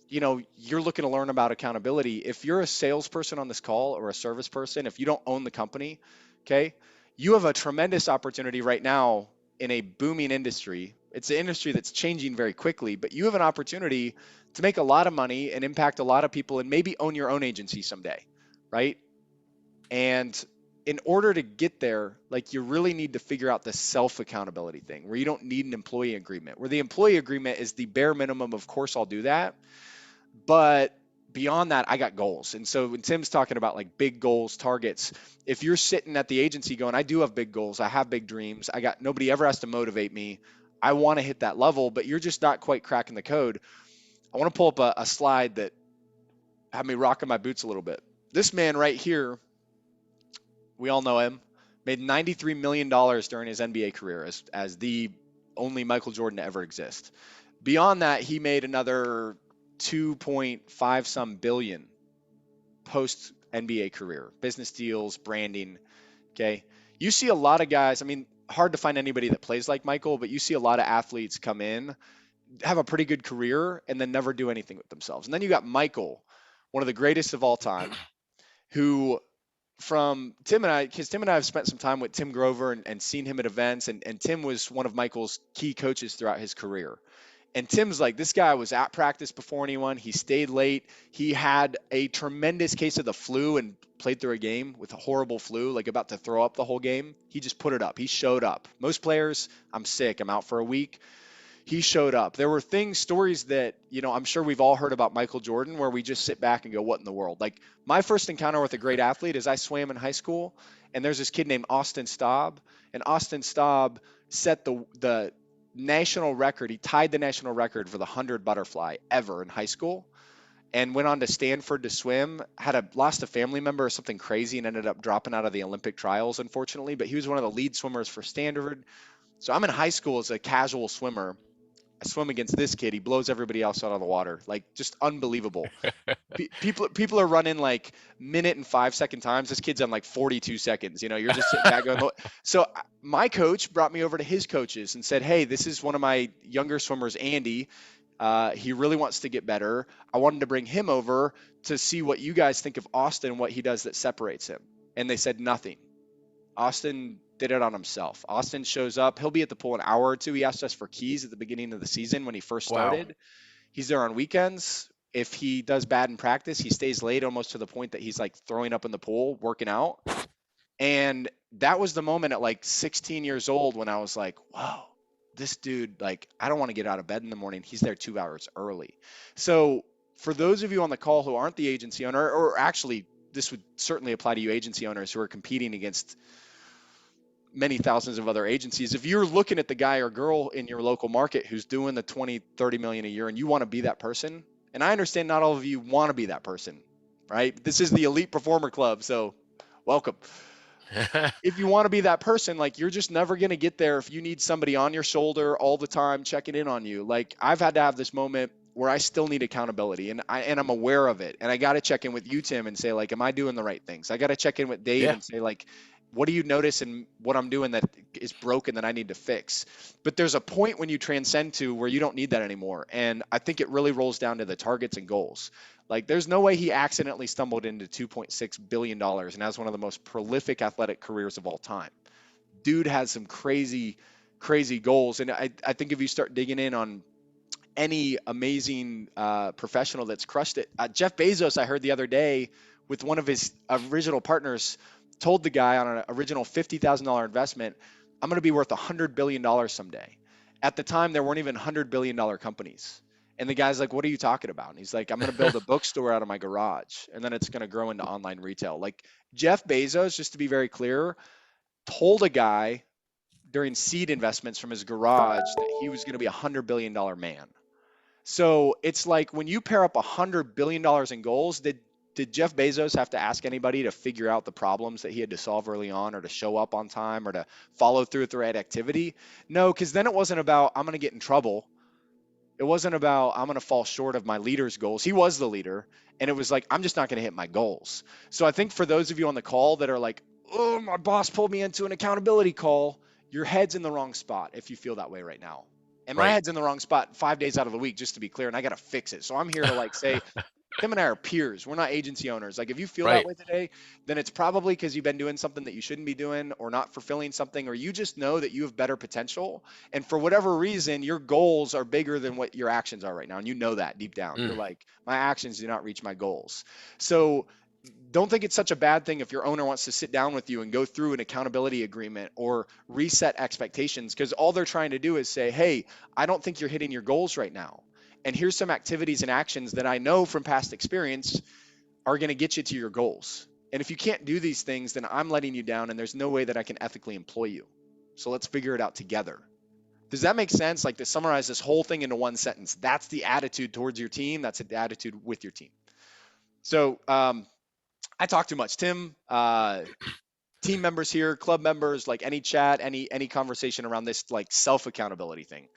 you're looking to learn about accountability. If you're a salesperson on this call or a service person, if you don't own the company, okay, you have a tremendous opportunity right now in a booming industry. It's an industry that's changing very quickly, but you have an opportunity to make a lot of money and impact a lot of people and maybe own your own agency someday, right? And in order to get there, like you really need to figure out the self accountability thing where you don't need an employee agreement, where the employee agreement is the bare minimum. Of course, I'll do that, but beyond that, I got goals. And so when Tim's talking about like big goals, targets, if you're sitting at the agency going, I do have big goals, I have big dreams, I got nobody ever has to motivate me. I want to hit that level, but you're just not quite cracking the code. I want to pull up a slide that had me rocking my boots a little bit. This man right here, we all know him, made $93 million during his NBA career as the only Michael Jordan to ever exist. Beyond that, he made another 2.5 some billion post NBA career, business deals, branding. Okay. You see a lot of guys, I mean, hard to find anybody that plays like Michael, but you see a lot of athletes come in, have a pretty good career, and then never do anything with themselves. And then you got Michael, one of the greatest of all time, who from Tim and I, because Tim and I have spent some time with Tim Grover and seen him at events, and Tim was one of Michael's key coaches throughout his career. And Tim's like, this guy was at practice before anyone. He stayed late. He had a tremendous case of the flu and played through a game with a horrible flu, like about to throw up the whole game. He just put it up. He showed up. Most players, I'm sick, I'm out for a week. He showed up. There were stories that, I'm sure we've all heard about Michael Jordan where we just sit back and go, what in the world? Like my first encounter with a great athlete is I swam in high school, and there's this kid named Austin Staub, and Austin Staub set the national record. He tied the national record for the 100 butterfly ever in high school, and went on to Stanford to swim. Lost a family member or something crazy and ended up dropping out of the Olympic trials, unfortunately. But he was one of the lead swimmers for Stanford. So I'm in high school as a casual swimmer. I swim against this kid. He blows everybody else out of the water. Like, just unbelievable. People are running like minute and 5 second times. This kid's on like 42 seconds. You're just sitting back going. So my coach brought me over to his coaches and said, hey, this is one of my younger swimmers, Andy. He really wants to get better. I wanted to bring him over to see what you guys think of Austin and what he does that separates him. And they said nothing. Austin did it on himself. Austin shows up. He'll be at the pool an hour or two. He asked us for keys at the beginning of the season when he first started. Wow. He's there on weekends. If he does bad in practice, he stays late almost to the point that he's like throwing up in the pool, working out. And that was the moment at like 16 years old when I was like, wow, this dude, like, I don't want to get out of bed in the morning. He's there 2 hours early. So for those of you on the call who aren't the agency owner, or actually this would certainly apply to you agency owners who are competing against many thousands of other agencies. If you're looking at the guy or girl in your local market who's doing the 20, 30 million a year and you want to be that person, and I understand not all of you want to be that person, right? This is the Elite Performer Club, so welcome. If you want to be that person, like, you're just never going to get there if you need somebody on your shoulder all the time checking in on you. Like, I've had to have this moment where I still need accountability, and I'm aware of it. And I got to check in with you, Tim, and say, like, am I doing the right things? I got to check in with Dave and say, like, what do you notice in what I'm doing that is broken that I need to fix? But there's a point when you transcend to where you don't need that anymore. And I think it really rolls down to the targets and goals. Like, there's no way he accidentally stumbled into $2.6 billion and has one of the most prolific athletic careers of all time. Dude has some crazy, crazy goals. And I think if you start digging in on any amazing professional that's crushed it, Jeff Bezos, I heard the other day with one of his original partners, told the guy on an original $50,000 investment, I'm going to be worth $100 billion someday. At the time, there weren't even $100 billion companies. And the guy's like, what are you talking about? And he's like, I'm going to build a bookstore out of my garage, and then it's going to grow into online retail. Like, Jeff Bezos, just to be very clear, told a guy during seed investments from his garage that he was going to be a $100 billion man. So it's like, when you pair up $100 billion in goals, did Jeff Bezos have to ask anybody to figure out the problems that he had to solve early on, or to show up on time, or to follow through with the right activity? No, because then it wasn't about, I'm going to get in trouble. It wasn't about, I'm going to fall short of my leader's goals. He was the leader. And it was like, I'm just not going to hit my goals. So I think for those of you on the call that are like, oh, my boss pulled me into an accountability call, your head's in the wrong spot if you feel that way right now. And my head's in the wrong spot 5 days out of the week, just to be clear, and I got to fix it. So I'm here to like say, Tim and I are peers. We're not agency owners. Like, if you feel that way today, then it's probably because you've been doing something that you shouldn't be doing, or not fulfilling something, or you just know that you have better potential. And for whatever reason, your goals are bigger than what your actions are right now. And you know that deep down. You're like, my actions do not reach my goals. So don't think it's such a bad thing if your owner wants to sit down with you and go through an accountability agreement or reset expectations, because all they're trying to do is say, hey, I don't think you're hitting your goals right now. And here's some activities and actions that I know from past experience are going to get you to your goals. And if you can't do these things, then I'm letting you down, and there's no way that I can ethically employ you. So let's figure it out together. Does that make sense? Like to summarize this whole thing into one sentence, that's the attitude towards your team. That's the attitude with your team. So I talk too much. Tim, team members here, club members, like any chat, any conversation around this like self accountability thing.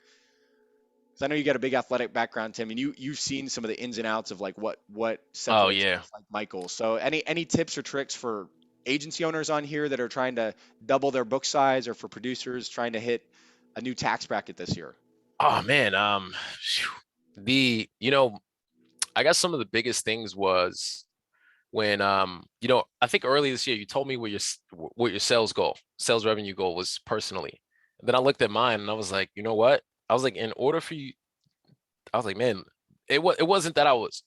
So I know you got a big athletic background, Tim, and you've seen some of the ins and outs of like what Oh separates yeah. guys like Michael. So any tips or tricks for agency owners on here that are trying to double their book size, or for producers trying to hit a new tax bracket this year? Oh man. Phew. I guess some of the biggest things was when I think early this year you told me what your sales revenue goal was personally. And then I looked at mine and I was like, you know what? I was like, in order for you, I was like, man, it wasn't that I was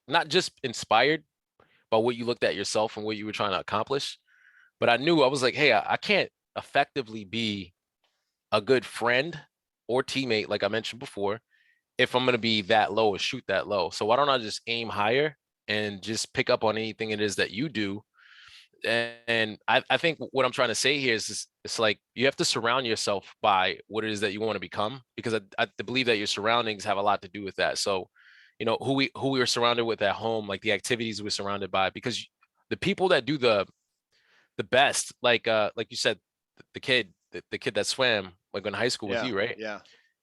not just inspired by what you looked at yourself and what you were trying to accomplish, but I knew I was like, hey, I can't effectively be a good friend or teammate, like I mentioned before, if I'm gonna be that low or shoot that low. So why don't I just aim higher and just pick up on anything it is that you do? And I think what I'm trying to say here is it's like you have to surround yourself by what it is that you want to become, because I believe that your surroundings have a lot to do with that. So, who we were surrounded with at home, like the activities we're surrounded by, because the people that do the best, like you said, the kid that swam like in high school with Yeah, you, right? yeah.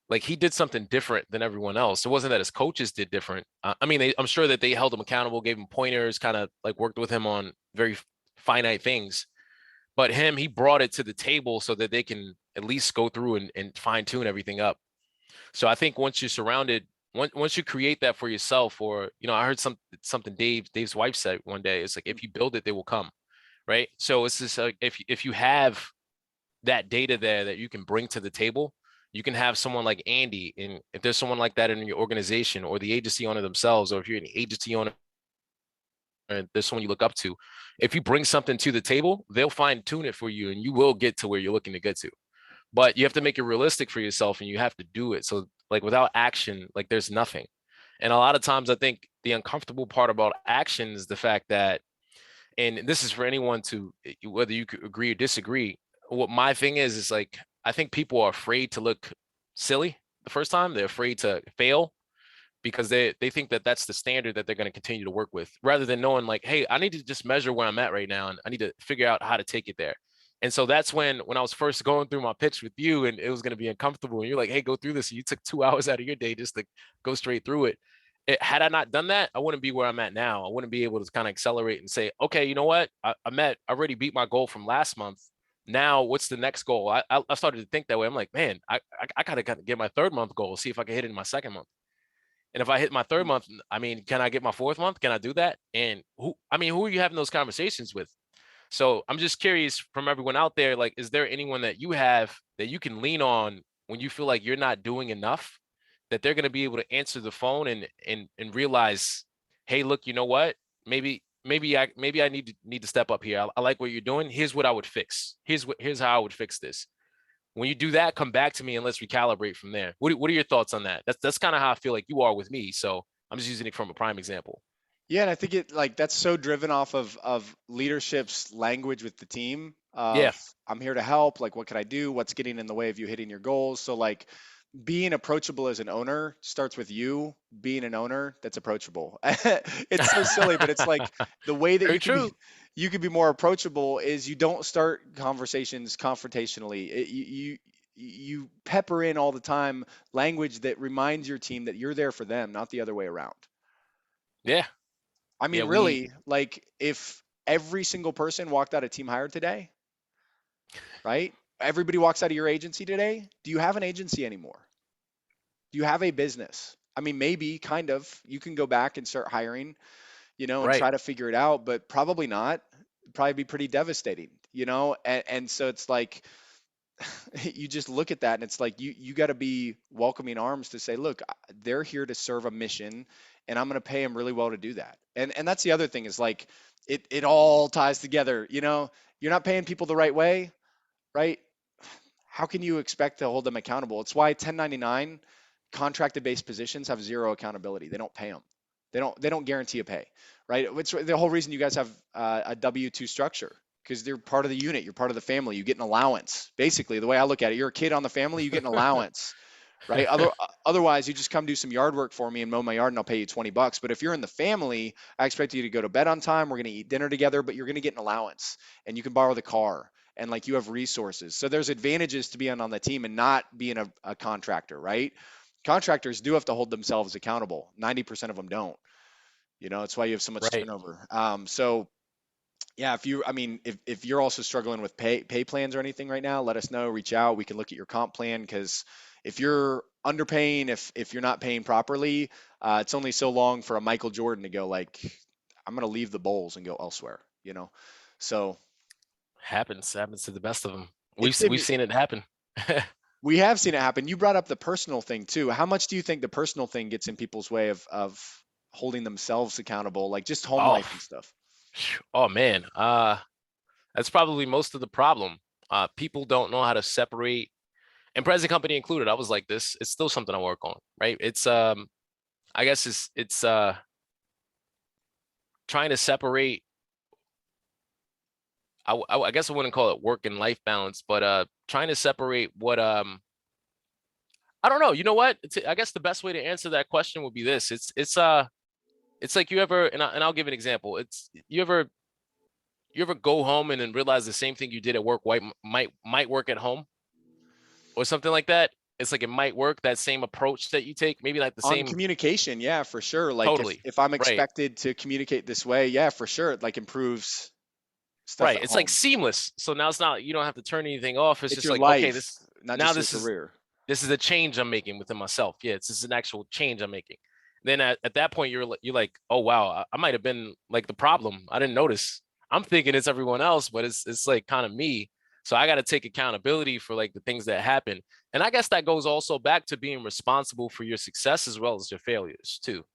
Like he did something different than everyone else. It wasn't that his coaches did different. I mean, I'm sure that they held him accountable, gave him pointers, kind of like worked with him on very finite things. But he brought it to the table so that they can at least go through and fine tune everything up. So I think once you're surrounded, once you create that for yourself, or I heard something Dave's wife said one day. It's like, if you build it, they will come, right? So it's just like, if you have that data there that you can bring to the table, you can have someone like Andy, and if there's someone like that in your organization, or the agency owner themselves, or if you're an agency owner and there's someone you look up to, if you bring something to the table, they'll fine tune it for you and you will get to where you're looking to get to. But you have to make it realistic for yourself and you have to do it. So like without action, like there's nothing. And a lot of times I think the uncomfortable part about action is the fact that, and this is for anyone to, whether you could agree or disagree, what my thing is like, I think people are afraid to look silly the first time. They're afraid to fail because they think that that's the standard that they're going to continue to work with, rather than knowing like, hey, I need to just measure where I'm at right now and I need to figure out how to take it there. And so that's when I was first going through my pitch with you and it was going to be uncomfortable and you're like, hey, go through this, and you took 2 hours out of your day just to go straight through it. Had I not done that, I wouldn't be where I'm at now. I wouldn't be able to kind of accelerate and say, okay, you know what, I already beat my goal from last month. Now what's the next goal? I started to think that way. I'm like, man, I gotta get my third month goal, see if I can hit it in my second month. And if I hit my third month, I mean, can I get my fourth month? Can I do that? And who are you having those conversations with? So I'm just curious, from everyone out there, like, is there anyone that you have that you can lean on when you feel like you're not doing enough, that they're going to be able to answer the phone and realize, hey, look, you know what? Maybe I need to step up here. I like what you're doing. Here's what I would fix. Here's how I would fix this. When you do that, come back to me and let's recalibrate from there. What are your thoughts on that? That's kind of how I feel like you are with me. So I'm just using it from a prime example. Yeah, and I think it like that's so driven off of leadership's language with the team Yeah, of I'm here to help, like what can I do? What's getting in the way of you hitting your goals? So like being approachable as an owner starts with you being an owner that's approachable. It's so silly, but it's like the way that very true. you could be more approachable is you don't start conversations confrontationally. You pepper in all the time language that reminds your team that you're there for them, not the other way around. Yeah, I yeah. mean, really, like if every single person walked out of Team Hire today, right? Everybody walks out of your agency today. Do you have an agency anymore? Do you have a business? I mean, maybe kind of. You can go back and start hiring, and Right. try to figure it out, but probably not. It'd probably be pretty devastating, And so it's like you just look at that and it's like you got to be welcoming arms to say, look, they're here to serve a mission, and I'm going to pay them really well to do that. And that's the other thing is like it all ties together. You're not paying people the right way, right? How can you expect to hold them accountable? It's why 1099 contracted based positions have zero accountability. They don't pay them. They don't guarantee a pay, right? It's the whole reason you guys have a W-2 structure. because they're part of the unit. You're part of the family. You get an allowance. Basically, the way I look at it, you're a kid on the family, you get an allowance, right? Otherwise, you just come do some yard work for me and mow my yard and I'll pay you 20 bucks. But if you're in the family, I expect you to go to bed on time. We're going to eat dinner together, but you're going to get an allowance and you can borrow the car and like you have resources. So there's advantages to being on the team and not being a contractor, right? Contractors do have to hold themselves accountable. 90% of them don't. That's why you have so much Right. turnover. So yeah, if you're also struggling with pay plans or anything right now, let us know, reach out. We can look at your comp plan because if you're underpaying, if you're not paying properly, it's only so long for a Michael Jordan to go like, I'm gonna leave the Bulls and go elsewhere. So Happens to the best of them. it's We've seen it happen. we have seen it happen. You brought up the personal thing too. How much do you think the personal thing gets in people's way of holding themselves accountable, like just home Oh, life and stuff? oh man. That's probably most of the problem. People don't know how to separate, and present company included. I was like this. It's still something I work on, right? It's I guess it's trying to separate. I guess I wouldn't call it work and life balance, but trying to separate what I don't know. You know what? I guess the best way to answer that question would be this. It's like you ever, and I'll give an example. It's you ever go home and then realize the same thing you did at work might work at home or something like that. It's like it might work, that same approach that you take, maybe like the On same. communication, yeah, for sure. Like if Totally. if I'm Right. expected to communicate this way, yeah, for sure, it like improves stuff Right. at It's like home. seamless. So now it's not, you don't have to turn anything off. It's It's just your like, okay, life, this not now just your career. this is a change I'm making within myself. Yeah, this is an actual change I'm making. Then at that point you're like, oh wow, I might have been like the problem. I didn't notice. I'm thinking it's everyone else, but it's like kind of me. So I got to take accountability for like the things that happen. And I guess that goes also back to being responsible for your success as well as your failures too.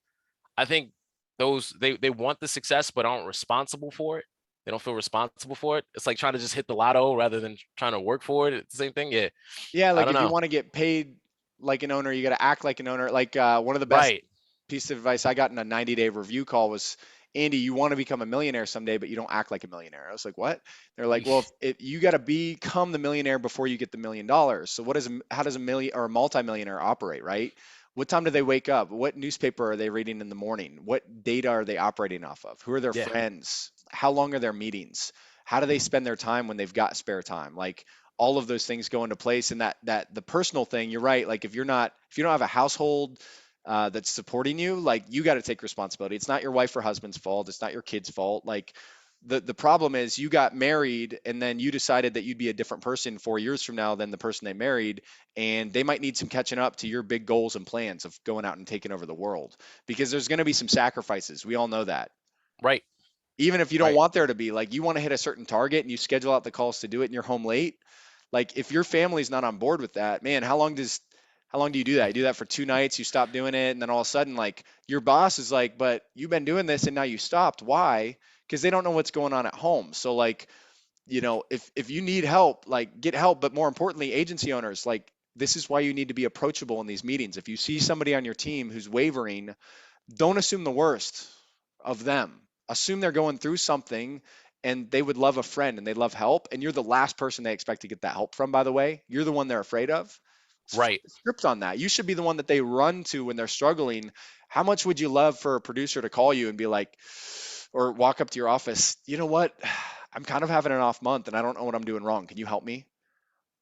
I think those they want the success but aren't responsible for it. They don't feel responsible for it. It's like trying to just hit the lotto rather than trying to work for it. It's the same thing. Yeah. Yeah, I like don't if you know. want to get paid like an owner, you got to act like an owner. Like one of the best Right. pieces of advice I got in a 90-day review call was, Andy, you want to become a millionaire someday, but you don't act like a millionaire. I was like, what? They're like, well, if you got to become the millionaire before you get the $1 million. So how does a million or a multimillionaire operate, right? What time do they wake up? What newspaper are they reading in the morning? What data are they operating off of? Who are their Yeah. friends? How long are their meetings? How do they spend their time when they've got spare time? Like all of those things go into place, and that the personal thing, you're right. Like if you don't have a household that's supporting you, like you got to take responsibility. It's not your wife or husband's fault. It's not your kid's fault. Like the problem is you got married and then you decided that you'd be a different person 4 years from now than the person they married, and they might need some catching up to your big goals and plans of going out and taking over the world, because there's going to be some sacrifices. We all know that. Right. Even if you don't Right. want there to be, like you want to hit a certain target and you schedule out the calls to do it and you're home late, like if your family's not on board with that, man, how long do you do that? You do that for 2 nights, you stop doing it, and then all of a sudden, like your boss is like, but you've been doing this and now you stopped. Why? Because they don't know what's going on at home. So like, if you need help, like get help. But more importantly, agency owners, like this is why you need to be approachable in these meetings. If you see somebody on your team who's wavering, don't assume the worst of them. Assume they're going through something and they would love a friend and they love help. And you're the last person they expect to get that help from, by the way. You're the one they're afraid of. Flip Right. the script on that. You should be the one that they run to when they're struggling. How much would you love for a producer to call you and be like, or walk up to your office, you know what? I'm kind of having an off month and I don't know what I'm doing wrong. Can you help me?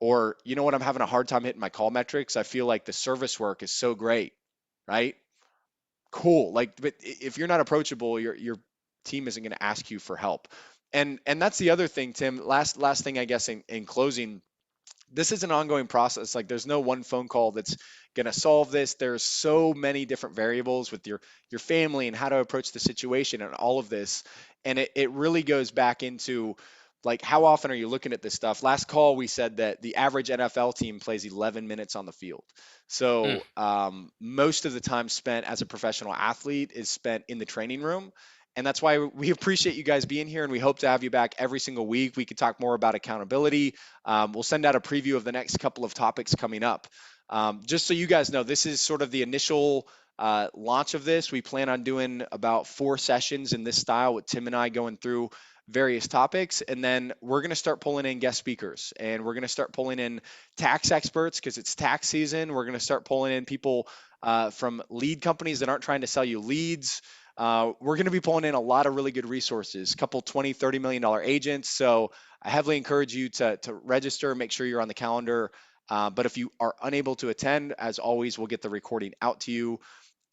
Or, you know what? I'm having a hard time hitting my call metrics. I feel like the service work is so great, right? Cool. Like, but if you're not approachable, your team isn't going to ask you for help. And that's the other thing, Tim. Last thing, I guess, in closing, this is an ongoing process. Like there's no one phone call that's going to solve this. There's so many different variables with your family and how to approach the situation and all of this. And it really goes back into like how often are you looking at this stuff? Last call we said that the average NFL team plays 11 minutes on the field. Mm. So most of the time spent as a professional athlete is spent in the training room. And that's why we appreciate you guys being here, and we hope to have you back every single week. We could talk more about accountability. We'll send out a preview of the next couple of topics coming up. Just so you guys know, this is sort of the initial launch of this. We plan on doing about 4 sessions in this style with Tim and I going through various topics. And then we're going to start pulling in guest speakers, and we're going to start pulling in tax experts because it's tax season. We're going to start pulling in people from lead companies that aren't trying to sell you leads. We're going to be pulling in a lot of really good resources, a couple 20, $30 million agents. So I heavily encourage you to register, make sure you're on the calendar. But if you are unable to attend, as always, we'll get the recording out to you.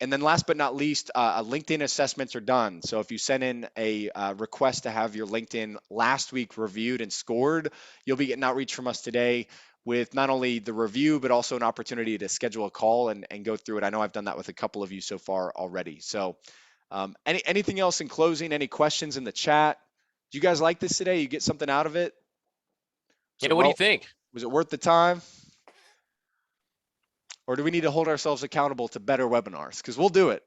And then last but not least, LinkedIn assessments are done. So if you send in a request to have your LinkedIn last week reviewed and scored, you'll be getting outreach from us today with not only the review, but also an opportunity to schedule a call and go through it. I know I've done that with a couple of you so far already. So anything else in closing? Any questions in the chat? Do you guys like this today? You get something out of it? Yeah, what do you think? Was it worth the time? Or do we need to hold ourselves accountable to better webinars? Because we'll do it.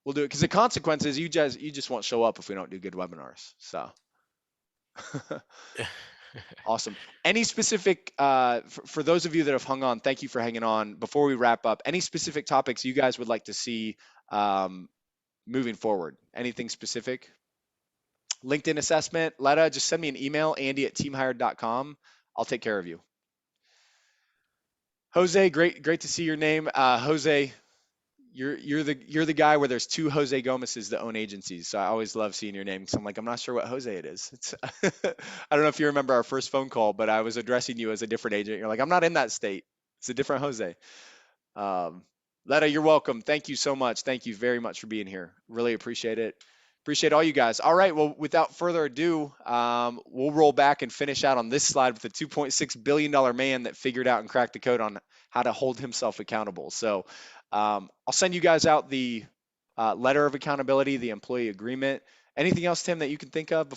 We'll do it. Because the consequence is you just won't show up if we don't do good webinars. So awesome. Any specific for those of you that have hung on, thank you for hanging on. Before we wrap up, any specific topics you guys would like to see moving forward? Anything specific? LinkedIn assessment, Letta, just send me an email, andy@teamhired.com. I'll take care of you. Jose, great to see your name. Jose, you're the guy where there's two Jose Gomez's that own agencies. So I always love seeing your name because I'm like, I'm not sure what Jose it is. It's I don't know if you remember our first phone call, but I was addressing you as a different agent. You're like, I'm not in that state. It's a different Jose. Letta, you're welcome. Thank you so much. Thank you very much for being here. Really appreciate it. Appreciate all you guys. All right. Well, without further ado, we'll roll back and finish out on this slide with the $2.6 billion man that figured out and cracked the code on how to hold himself accountable. So I'll send you guys out the letter of accountability, the employee agreement. Anything else, Tim, that you can think of before